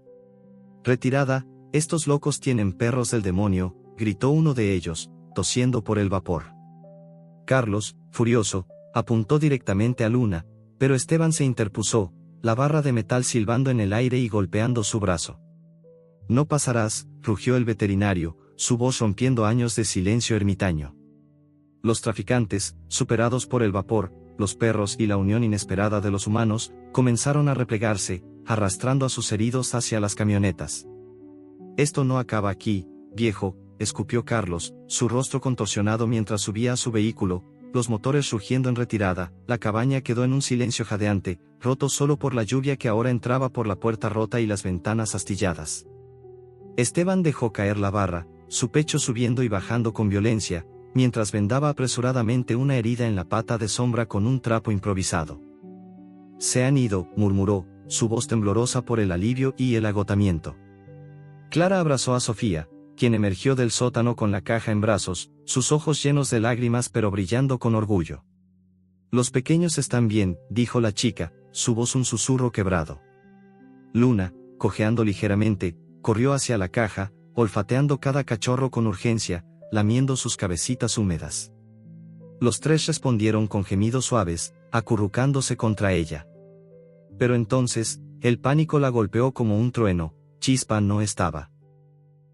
«Retirada, estos locos tienen perros del demonio», gritó uno de ellos, tosiendo por el vapor. Carlos, furioso, apuntó directamente a Luna, pero Esteban se interpuso, la barra de metal silbando en el aire y golpeando su brazo. «No pasarás», rugió el veterinario, su voz rompiendo años de silencio ermitaño. Los traficantes, superados por el vapor, los perros y la unión inesperada de los humanos, comenzaron a replegarse, arrastrando a sus heridos hacia las camionetas. «Esto no acaba aquí, viejo», escupió Carlos, su rostro contorsionado mientras subía a su vehículo, los motores rugiendo en retirada. La cabaña quedó en un silencio jadeante, roto solo por la lluvia que ahora entraba por la puerta rota y las ventanas astilladas. Esteban dejó caer la barra, su pecho subiendo y bajando con violencia, mientras vendaba apresuradamente una herida en la pata de Sombra con un trapo improvisado. «Se han ido», murmuró, su voz temblorosa por el alivio y el agotamiento. Clara abrazó a Sofía, quien emergió del sótano con la caja en brazos, sus ojos llenos de lágrimas pero brillando con orgullo. «Los pequeños están bien», dijo la chica, su voz un susurro quebrado. Luna, cojeando ligeramente, corrió hacia la caja, olfateando cada cachorro con urgencia, lamiendo sus cabecitas húmedas. Los tres respondieron con gemidos suaves, acurrucándose contra ella. Pero entonces, el pánico la golpeó como un trueno. Chispa no estaba.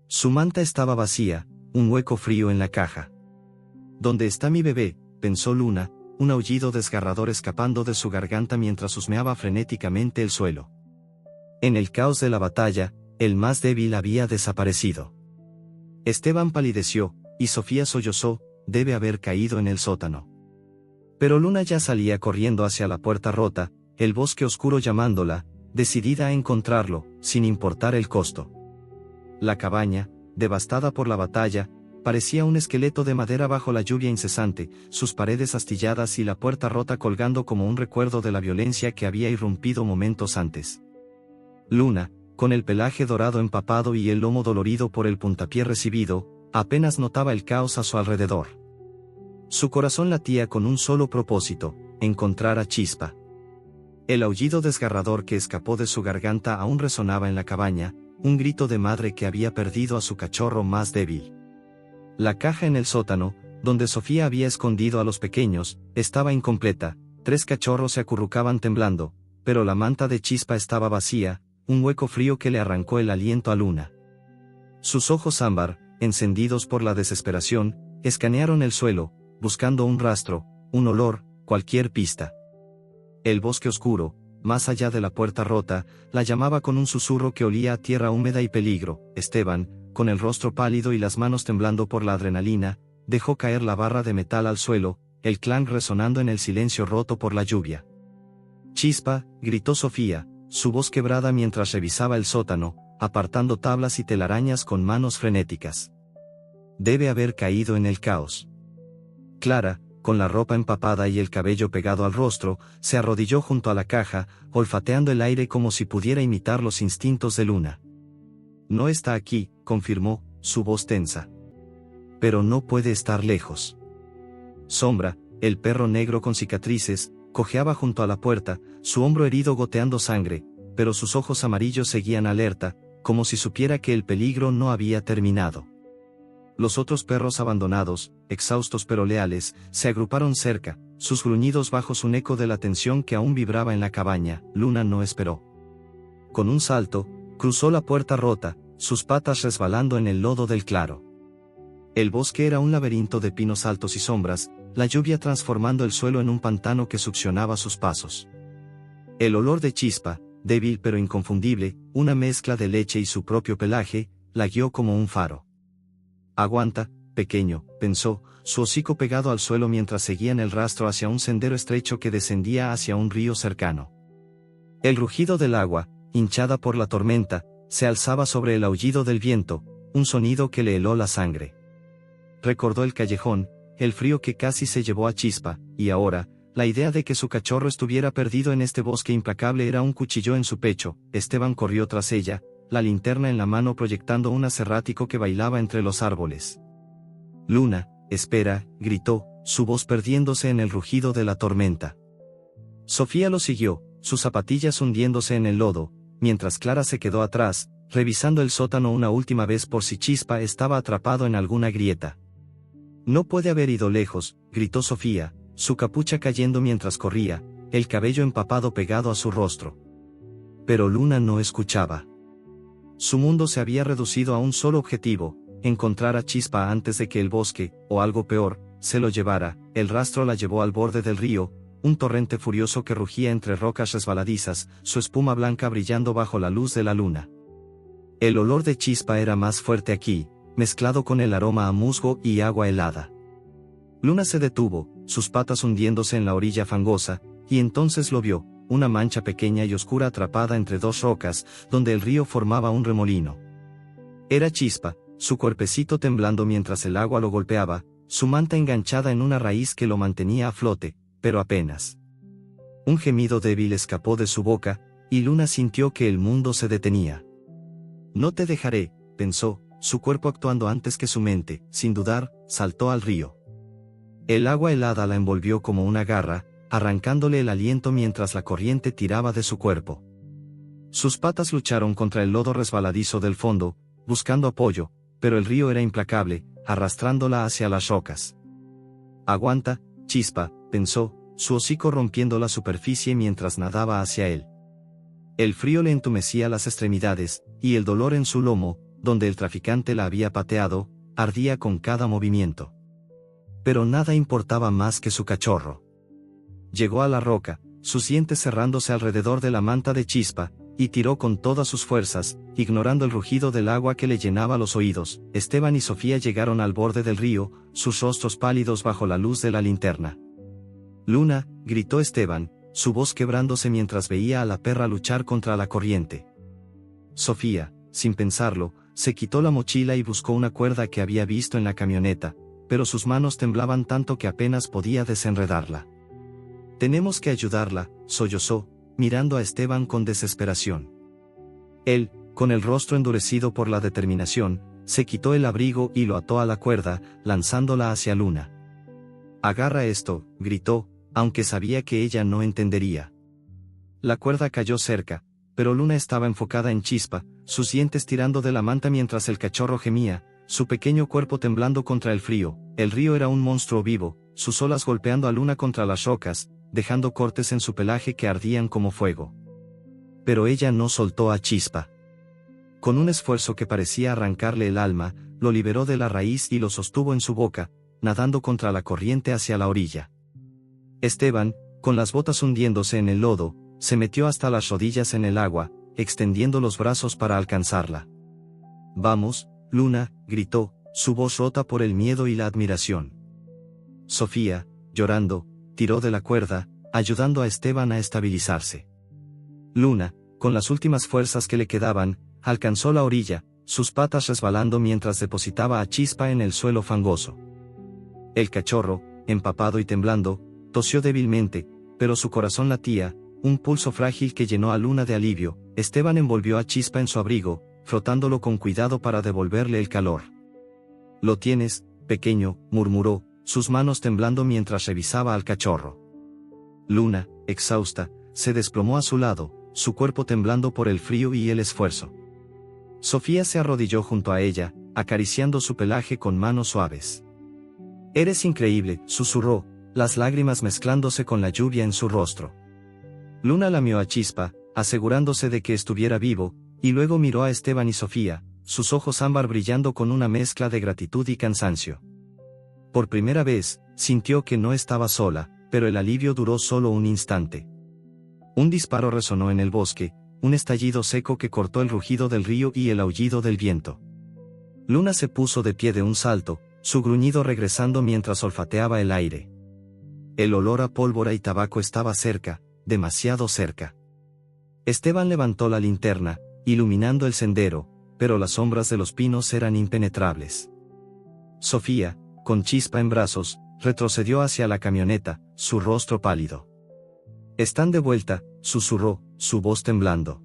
Su manta estaba vacía, un hueco frío en la caja. ¿Dónde está mi bebé?, pensó Luna, un aullido desgarrador escapando de su garganta mientras husmeaba frenéticamente el suelo. En el caos de la batalla, el más débil había desaparecido. Esteban palideció, y Sofía sollozó, debe haber caído en el sótano. Pero Luna ya salía corriendo hacia la puerta rota, el bosque oscuro llamándola, decidida a encontrarlo, sin importar el costo. La cabaña, devastada por la batalla, parecía un esqueleto de madera bajo la lluvia incesante, sus paredes astilladas y la puerta rota colgando como un recuerdo de la violencia que había irrumpido momentos antes. Luna, con el pelaje dorado empapado y el lomo dolorido por el puntapié recibido, apenas notaba el caos a su alrededor. Su corazón latía con un solo propósito: encontrar a Chispa. El aullido desgarrador que escapó de su garganta aún resonaba en la cabaña, un grito de madre que había perdido a su cachorro más débil. La caja en el sótano, donde Sofía había escondido a los pequeños, estaba incompleta. 3 cachorros se acurrucaban temblando, pero la manta de Chispa estaba vacía, un hueco frío que le arrancó el aliento a Luna. Sus ojos ámbar, encendidos por la desesperación, escanearon el suelo, buscando un rastro, un olor, cualquier pista. El bosque oscuro, más allá de la puerta rota, la llamaba con un susurro que olía a tierra húmeda y peligro. Esteban, con el rostro pálido y las manos temblando por la adrenalina, dejó caer la barra de metal al suelo, el clang resonando en el silencio roto por la lluvia. «Chispa», gritó Sofía, su voz quebrada mientras revisaba el sótano, apartando tablas y telarañas con manos frenéticas. Debe haber caído en el caos. Clara, con la ropa empapada y el cabello pegado al rostro, se arrodilló junto a la caja, olfateando el aire como si pudiera imitar los instintos de Luna. «No está aquí», confirmó, su voz tensa. «Pero no puede estar lejos». Sombra, el perro negro con cicatrices, cojeaba junto a la puerta, su hombro herido goteando sangre, pero sus ojos amarillos seguían alerta, como si supiera que el peligro no había terminado. Los otros perros abandonados, exhaustos pero leales, se agruparon cerca, sus gruñidos bajos un eco de la tensión que aún vibraba en la cabaña. Luna no esperó. Con un salto, cruzó la puerta rota, sus patas resbalando en el lodo del claro. El bosque era un laberinto de pinos altos y sombras, la lluvia transformando el suelo en un pantano que succionaba sus pasos. El olor de Chispa, débil pero inconfundible, una mezcla de leche y su propio pelaje, la guió como un faro. «Aguanta, pequeño», pensó, su hocico pegado al suelo mientras seguían el rastro hacia un sendero estrecho que descendía hacia un río cercano. El rugido del agua, hinchada por la tormenta, se alzaba sobre el aullido del viento, un sonido que le heló la sangre. Recordó el callejón, el frío que casi se llevó a Chispa, y ahora, la idea de que su cachorro estuviera perdido en este bosque implacable era un cuchillo en su pecho. Esteban corrió tras ella, la linterna en la mano proyectando un acerrático que bailaba entre los árboles. «Luna, espera», gritó, su voz perdiéndose en el rugido de la tormenta. Sofía lo siguió, sus zapatillas hundiéndose en el lodo, mientras Clara se quedó atrás, revisando el sótano una última vez por si Chispa estaba atrapado en alguna grieta. «No puede haber ido lejos», gritó Sofía, su capucha cayendo mientras corría, el cabello empapado pegado a su rostro. Pero Luna no escuchaba. Su mundo se había reducido a un solo objetivo: encontrar a Chispa antes de que el bosque, o algo peor, se lo llevara. El rastro la llevó al borde del río, un torrente furioso que rugía entre rocas resbaladizas, su espuma blanca brillando bajo la luz de la luna. El olor de Chispa era más fuerte aquí, mezclado con el aroma a musgo y agua helada. Luna se detuvo, sus patas hundiéndose en la orilla fangosa, y entonces lo vio, una mancha pequeña y oscura atrapada entre 2 rocas, donde el río formaba un remolino. Era Chispa, su cuerpecito temblando mientras el agua lo golpeaba, su manta enganchada en una raíz que lo mantenía a flote, pero apenas. Un gemido débil escapó de su boca, y Luna sintió que el mundo se detenía. «No te dejaré», pensó, su cuerpo actuando antes que su mente. Sin dudar, saltó al río. El agua helada la envolvió como una garra, arrancándole el aliento mientras la corriente tiraba de su cuerpo. Sus patas lucharon contra el lodo resbaladizo del fondo, buscando apoyo, pero el río era implacable, arrastrándola hacia las rocas. Aguanta, Chispa, pensó, su hocico rompiendo la superficie mientras nadaba hacia él. El frío le entumecía las extremidades, y el dolor en su lomo, donde el traficante la había pateado, ardía con cada movimiento. Pero nada importaba más que su cachorro. Llegó a la roca, sus dientes cerrándose alrededor de la manta de Chispa, y tiró con todas sus fuerzas, ignorando el rugido del agua que le llenaba los oídos. Esteban y Sofía llegaron al borde del río, sus rostros pálidos bajo la luz de la linterna. «Luna», gritó Esteban, su voz quebrándose mientras veía a la perra luchar contra la corriente. Sofía, sin pensarlo, se quitó la mochila y buscó una cuerda que había visto en la camioneta, pero sus manos temblaban tanto que apenas podía desenredarla. «Tenemos que ayudarla», sollozó, mirando a Esteban con desesperación. Él, con el rostro endurecido por la determinación, se quitó el abrigo y lo ató a la cuerda, lanzándola hacia Luna. «Agarra esto», gritó, aunque sabía que ella no entendería. La cuerda cayó cerca, pero Luna estaba enfocada en Chispa, sus dientes tirando de la manta mientras el cachorro gemía, su pequeño cuerpo temblando contra el frío. El río era un monstruo vivo, sus olas golpeando a Luna contra las rocas, dejando cortes en su pelaje que ardían como fuego. Pero ella no soltó a Chispa. Con un esfuerzo que parecía arrancarle el alma, lo liberó de la raíz y lo sostuvo en su boca, nadando contra la corriente hacia la orilla. Esteban, con las botas hundiéndose en el lodo, se metió hasta las rodillas en el agua, extendiendo los brazos para alcanzarla. «Vamos, Luna», gritó, su voz rota por el miedo y la admiración. Sofía, llorando, tiró de la cuerda, ayudando a Esteban a estabilizarse. Luna, con las últimas fuerzas que le quedaban, alcanzó la orilla, sus patas resbalando mientras depositaba a Chispa en el suelo fangoso. El cachorro, empapado y temblando, tosió débilmente, pero su corazón latía, un pulso frágil que llenó a Luna de alivio. Esteban envolvió a Chispa en su abrigo, frotándolo con cuidado para devolverle el calor. «Lo tienes, pequeño», murmuró, sus manos temblando mientras revisaba al cachorro. Luna, exhausta, se desplomó a su lado, su cuerpo temblando por el frío y el esfuerzo. Sofía se arrodilló junto a ella, acariciando su pelaje con manos suaves. «Eres increíble», susurró, las lágrimas mezclándose con la lluvia en su rostro. Luna lamió a Chispa, asegurándose de que estuviera vivo, y luego miró a Esteban y Sofía, sus ojos ámbar brillando con una mezcla de gratitud y cansancio. Por primera vez, sintió que no estaba sola, pero el alivio duró solo un instante. Un disparo resonó en el bosque, un estallido seco que cortó el rugido del río y el aullido del viento. Luna se puso de pie de un salto, su gruñido regresando mientras olfateaba el aire. El olor a pólvora y tabaco estaba cerca, demasiado cerca. Esteban levantó la linterna, iluminando el sendero, pero las sombras de los pinos eran impenetrables. Sofía, con Chispa en brazos, retrocedió hacia la camioneta, su rostro pálido. «Están de vuelta», susurró, su voz temblando.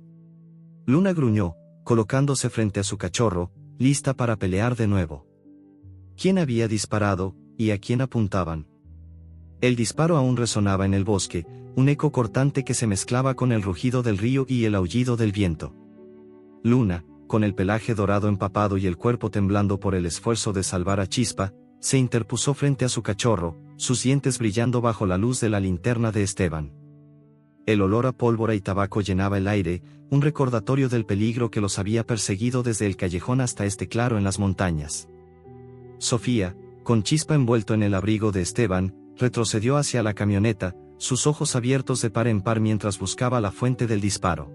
Luna gruñó, colocándose frente a su cachorro, lista para pelear de nuevo. ¿Quién había disparado, y a quién apuntaban? El disparo aún resonaba en el bosque, un eco cortante que se mezclaba con el rugido del río y el aullido del viento. Luna, con el pelaje dorado empapado y el cuerpo temblando por el esfuerzo de salvar a Chispa, se interpuso frente a su cachorro, sus dientes brillando bajo la luz de la linterna de Esteban. El olor a pólvora y tabaco llenaba el aire, un recordatorio del peligro que los había perseguido desde el callejón hasta este claro en las montañas. Sofía, con Chispa envuelto en el abrigo de Esteban, retrocedió hacia la camioneta, sus ojos abiertos de par en par mientras buscaba la fuente del disparo.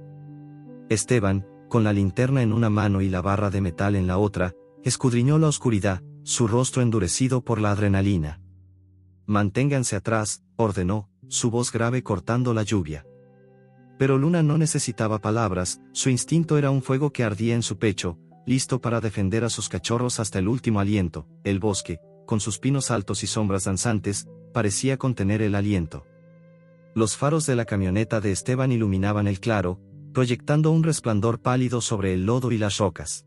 Esteban, con la linterna en una mano y la barra de metal en la otra, escudriñó la oscuridad, su rostro endurecido por la adrenalina. «Manténganse atrás», ordenó, su voz grave cortando la lluvia. Pero Luna no necesitaba palabras, su instinto era un fuego que ardía en su pecho, listo para defender a sus cachorros hasta el último aliento. El bosque, con sus pinos altos y sombras danzantes, parecía contener el aliento. Los faros de la camioneta de Esteban iluminaban el claro, proyectando un resplandor pálido sobre el lodo y las rocas.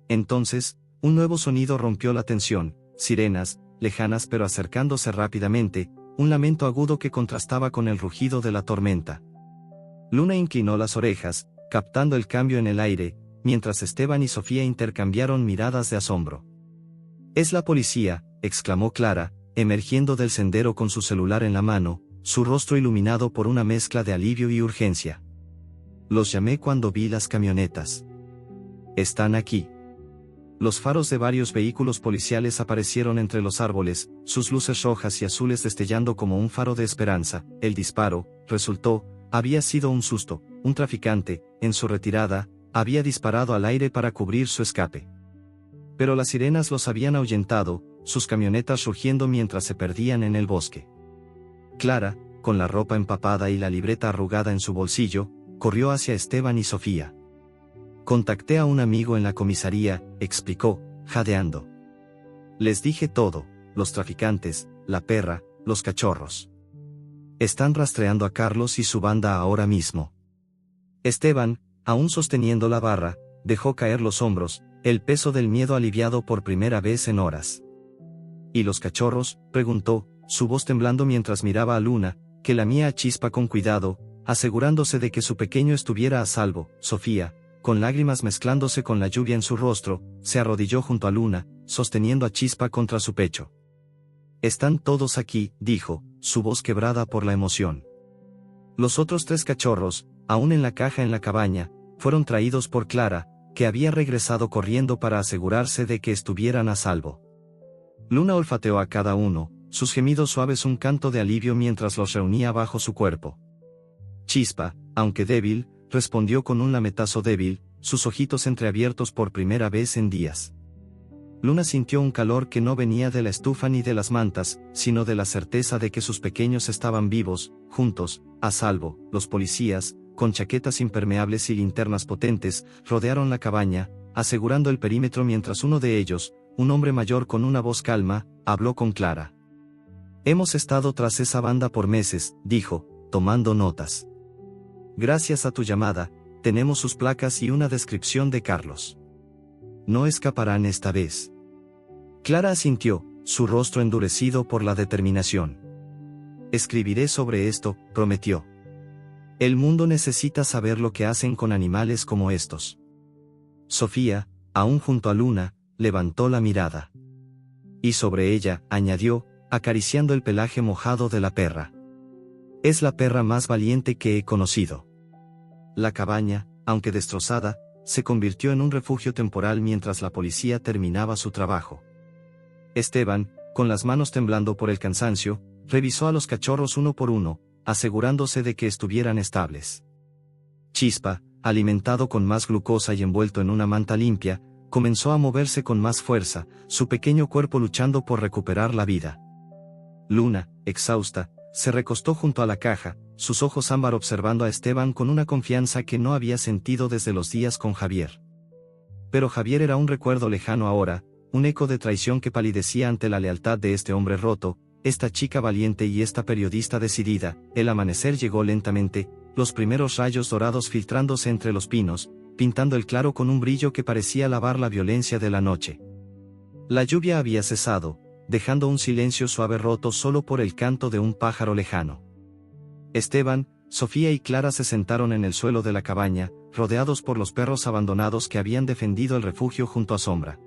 Entonces, un nuevo sonido rompió la tensión, sirenas, lejanas pero acercándose rápidamente, un lamento agudo que contrastaba con el rugido de la tormenta. Luna inclinó las orejas, captando el cambio en el aire, mientras Esteban y Sofía intercambiaron miradas de asombro. «Es la policía», exclamó Clara, emergiendo del sendero con su celular en la mano, su rostro iluminado por una mezcla de alivio y urgencia. «Los llamé cuando vi las camionetas. Están aquí». Los faros de varios vehículos policiales aparecieron entre los árboles, sus luces rojas y azules destellando como un faro de esperanza. El disparo, resultó, había sido un susto. Un traficante, en su retirada, había disparado al aire para cubrir su escape. Pero las sirenas los habían ahuyentado, sus camionetas rugiendo mientras se perdían en el bosque. Clara, con la ropa empapada y la libreta arrugada en su bolsillo, corrió hacia Esteban y Sofía. «Contacté a un amigo en la comisaría», explicó, jadeando. «Les dije todo, los traficantes, la perra, los cachorros. Están rastreando a Carlos y su banda ahora mismo». Esteban, aún sosteniendo la barra, dejó caer los hombros, el peso del miedo aliviado por primera vez en horas. «¿Y los cachorros?», preguntó, su voz temblando mientras miraba a Luna, que lamía a Chispa con cuidado, asegurándose de que su pequeño estuviera a salvo. Sofía, con lágrimas mezclándose con la lluvia en su rostro, se arrodilló junto a Luna, sosteniendo a Chispa contra su pecho. «Están todos aquí», dijo, su voz quebrada por la emoción. Los otros 3 cachorros, aún en la caja en la cabaña, fueron traídos por Clara, que había regresado corriendo para asegurarse de que estuvieran a salvo. Luna olfateó a cada uno, sus gemidos suaves un canto de alivio mientras los reunía bajo su cuerpo. Chispa, aunque débil, respondió con un lametazo débil, sus ojitos entreabiertos por primera vez en días. Luna sintió un calor que no venía de la estufa ni de las mantas, sino de la certeza de que sus pequeños estaban vivos, juntos, a salvo. Los policías, con chaquetas impermeables y linternas potentes, rodearon la cabaña, asegurando el perímetro mientras uno de ellos, un hombre mayor con una voz calma, habló con Clara. «Hemos estado tras esa banda por meses», dijo, tomando notas. «Gracias a tu llamada, tenemos sus placas y una descripción de Carlos. No escaparán esta vez». Clara asintió, su rostro endurecido por la determinación. «Escribiré sobre esto», prometió. «El mundo necesita saber lo que hacen con animales como estos». Sofía, aún junto a Luna, levantó la mirada. «Y sobre ella», añadió, acariciando el pelaje mojado de la perra. «Es la perra más valiente que he conocido». La cabaña, aunque destrozada, se convirtió en un refugio temporal mientras la policía terminaba su trabajo. Esteban, con las manos temblando por el cansancio, revisó a los cachorros uno por uno, asegurándose de que estuvieran estables. Chispa, alimentado con más glucosa y envuelto en una manta limpia, comenzó a moverse con más fuerza, su pequeño cuerpo luchando por recuperar la vida. Luna, exhausta, se recostó junto a la caja, sus ojos ámbar observando a Esteban con una confianza que no había sentido desde los días con Javier. Pero Javier era un recuerdo lejano ahora, un eco de traición que palidecía ante la lealtad de este hombre roto, esta chica valiente y esta periodista decidida. El amanecer llegó lentamente, los primeros rayos dorados filtrándose entre los pinos, pintando el claro con un brillo que parecía lavar la violencia de la noche. La lluvia había cesado, dejando un silencio suave roto solo por el canto de un pájaro lejano. Esteban, Sofía y Clara se sentaron en el suelo de la cabaña, rodeados por los perros abandonados que habían defendido el refugio junto a Sombra.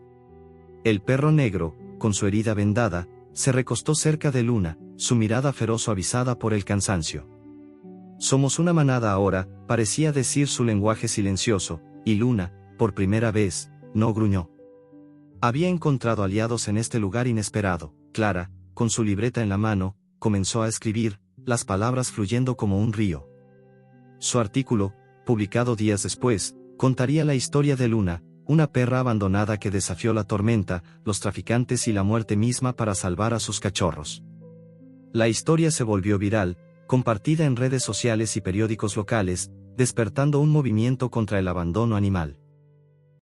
El perro negro, con su herida vendada, se recostó cerca de Luna, su mirada feroz suavizada por el cansancio. «Somos una manada ahora», parecía decir su lenguaje silencioso, y Luna, por primera vez, no gruñó. Había encontrado aliados en este lugar inesperado. Clara, con su libreta en la mano, comenzó a escribir, las palabras fluyendo como un río. Su artículo, publicado días después, contaría la historia de Luna, una perra abandonada que desafió la tormenta, los traficantes y la muerte misma para salvar a sus cachorros. La historia se volvió viral, compartida en redes sociales y periódicos locales, despertando un movimiento contra el abandono animal.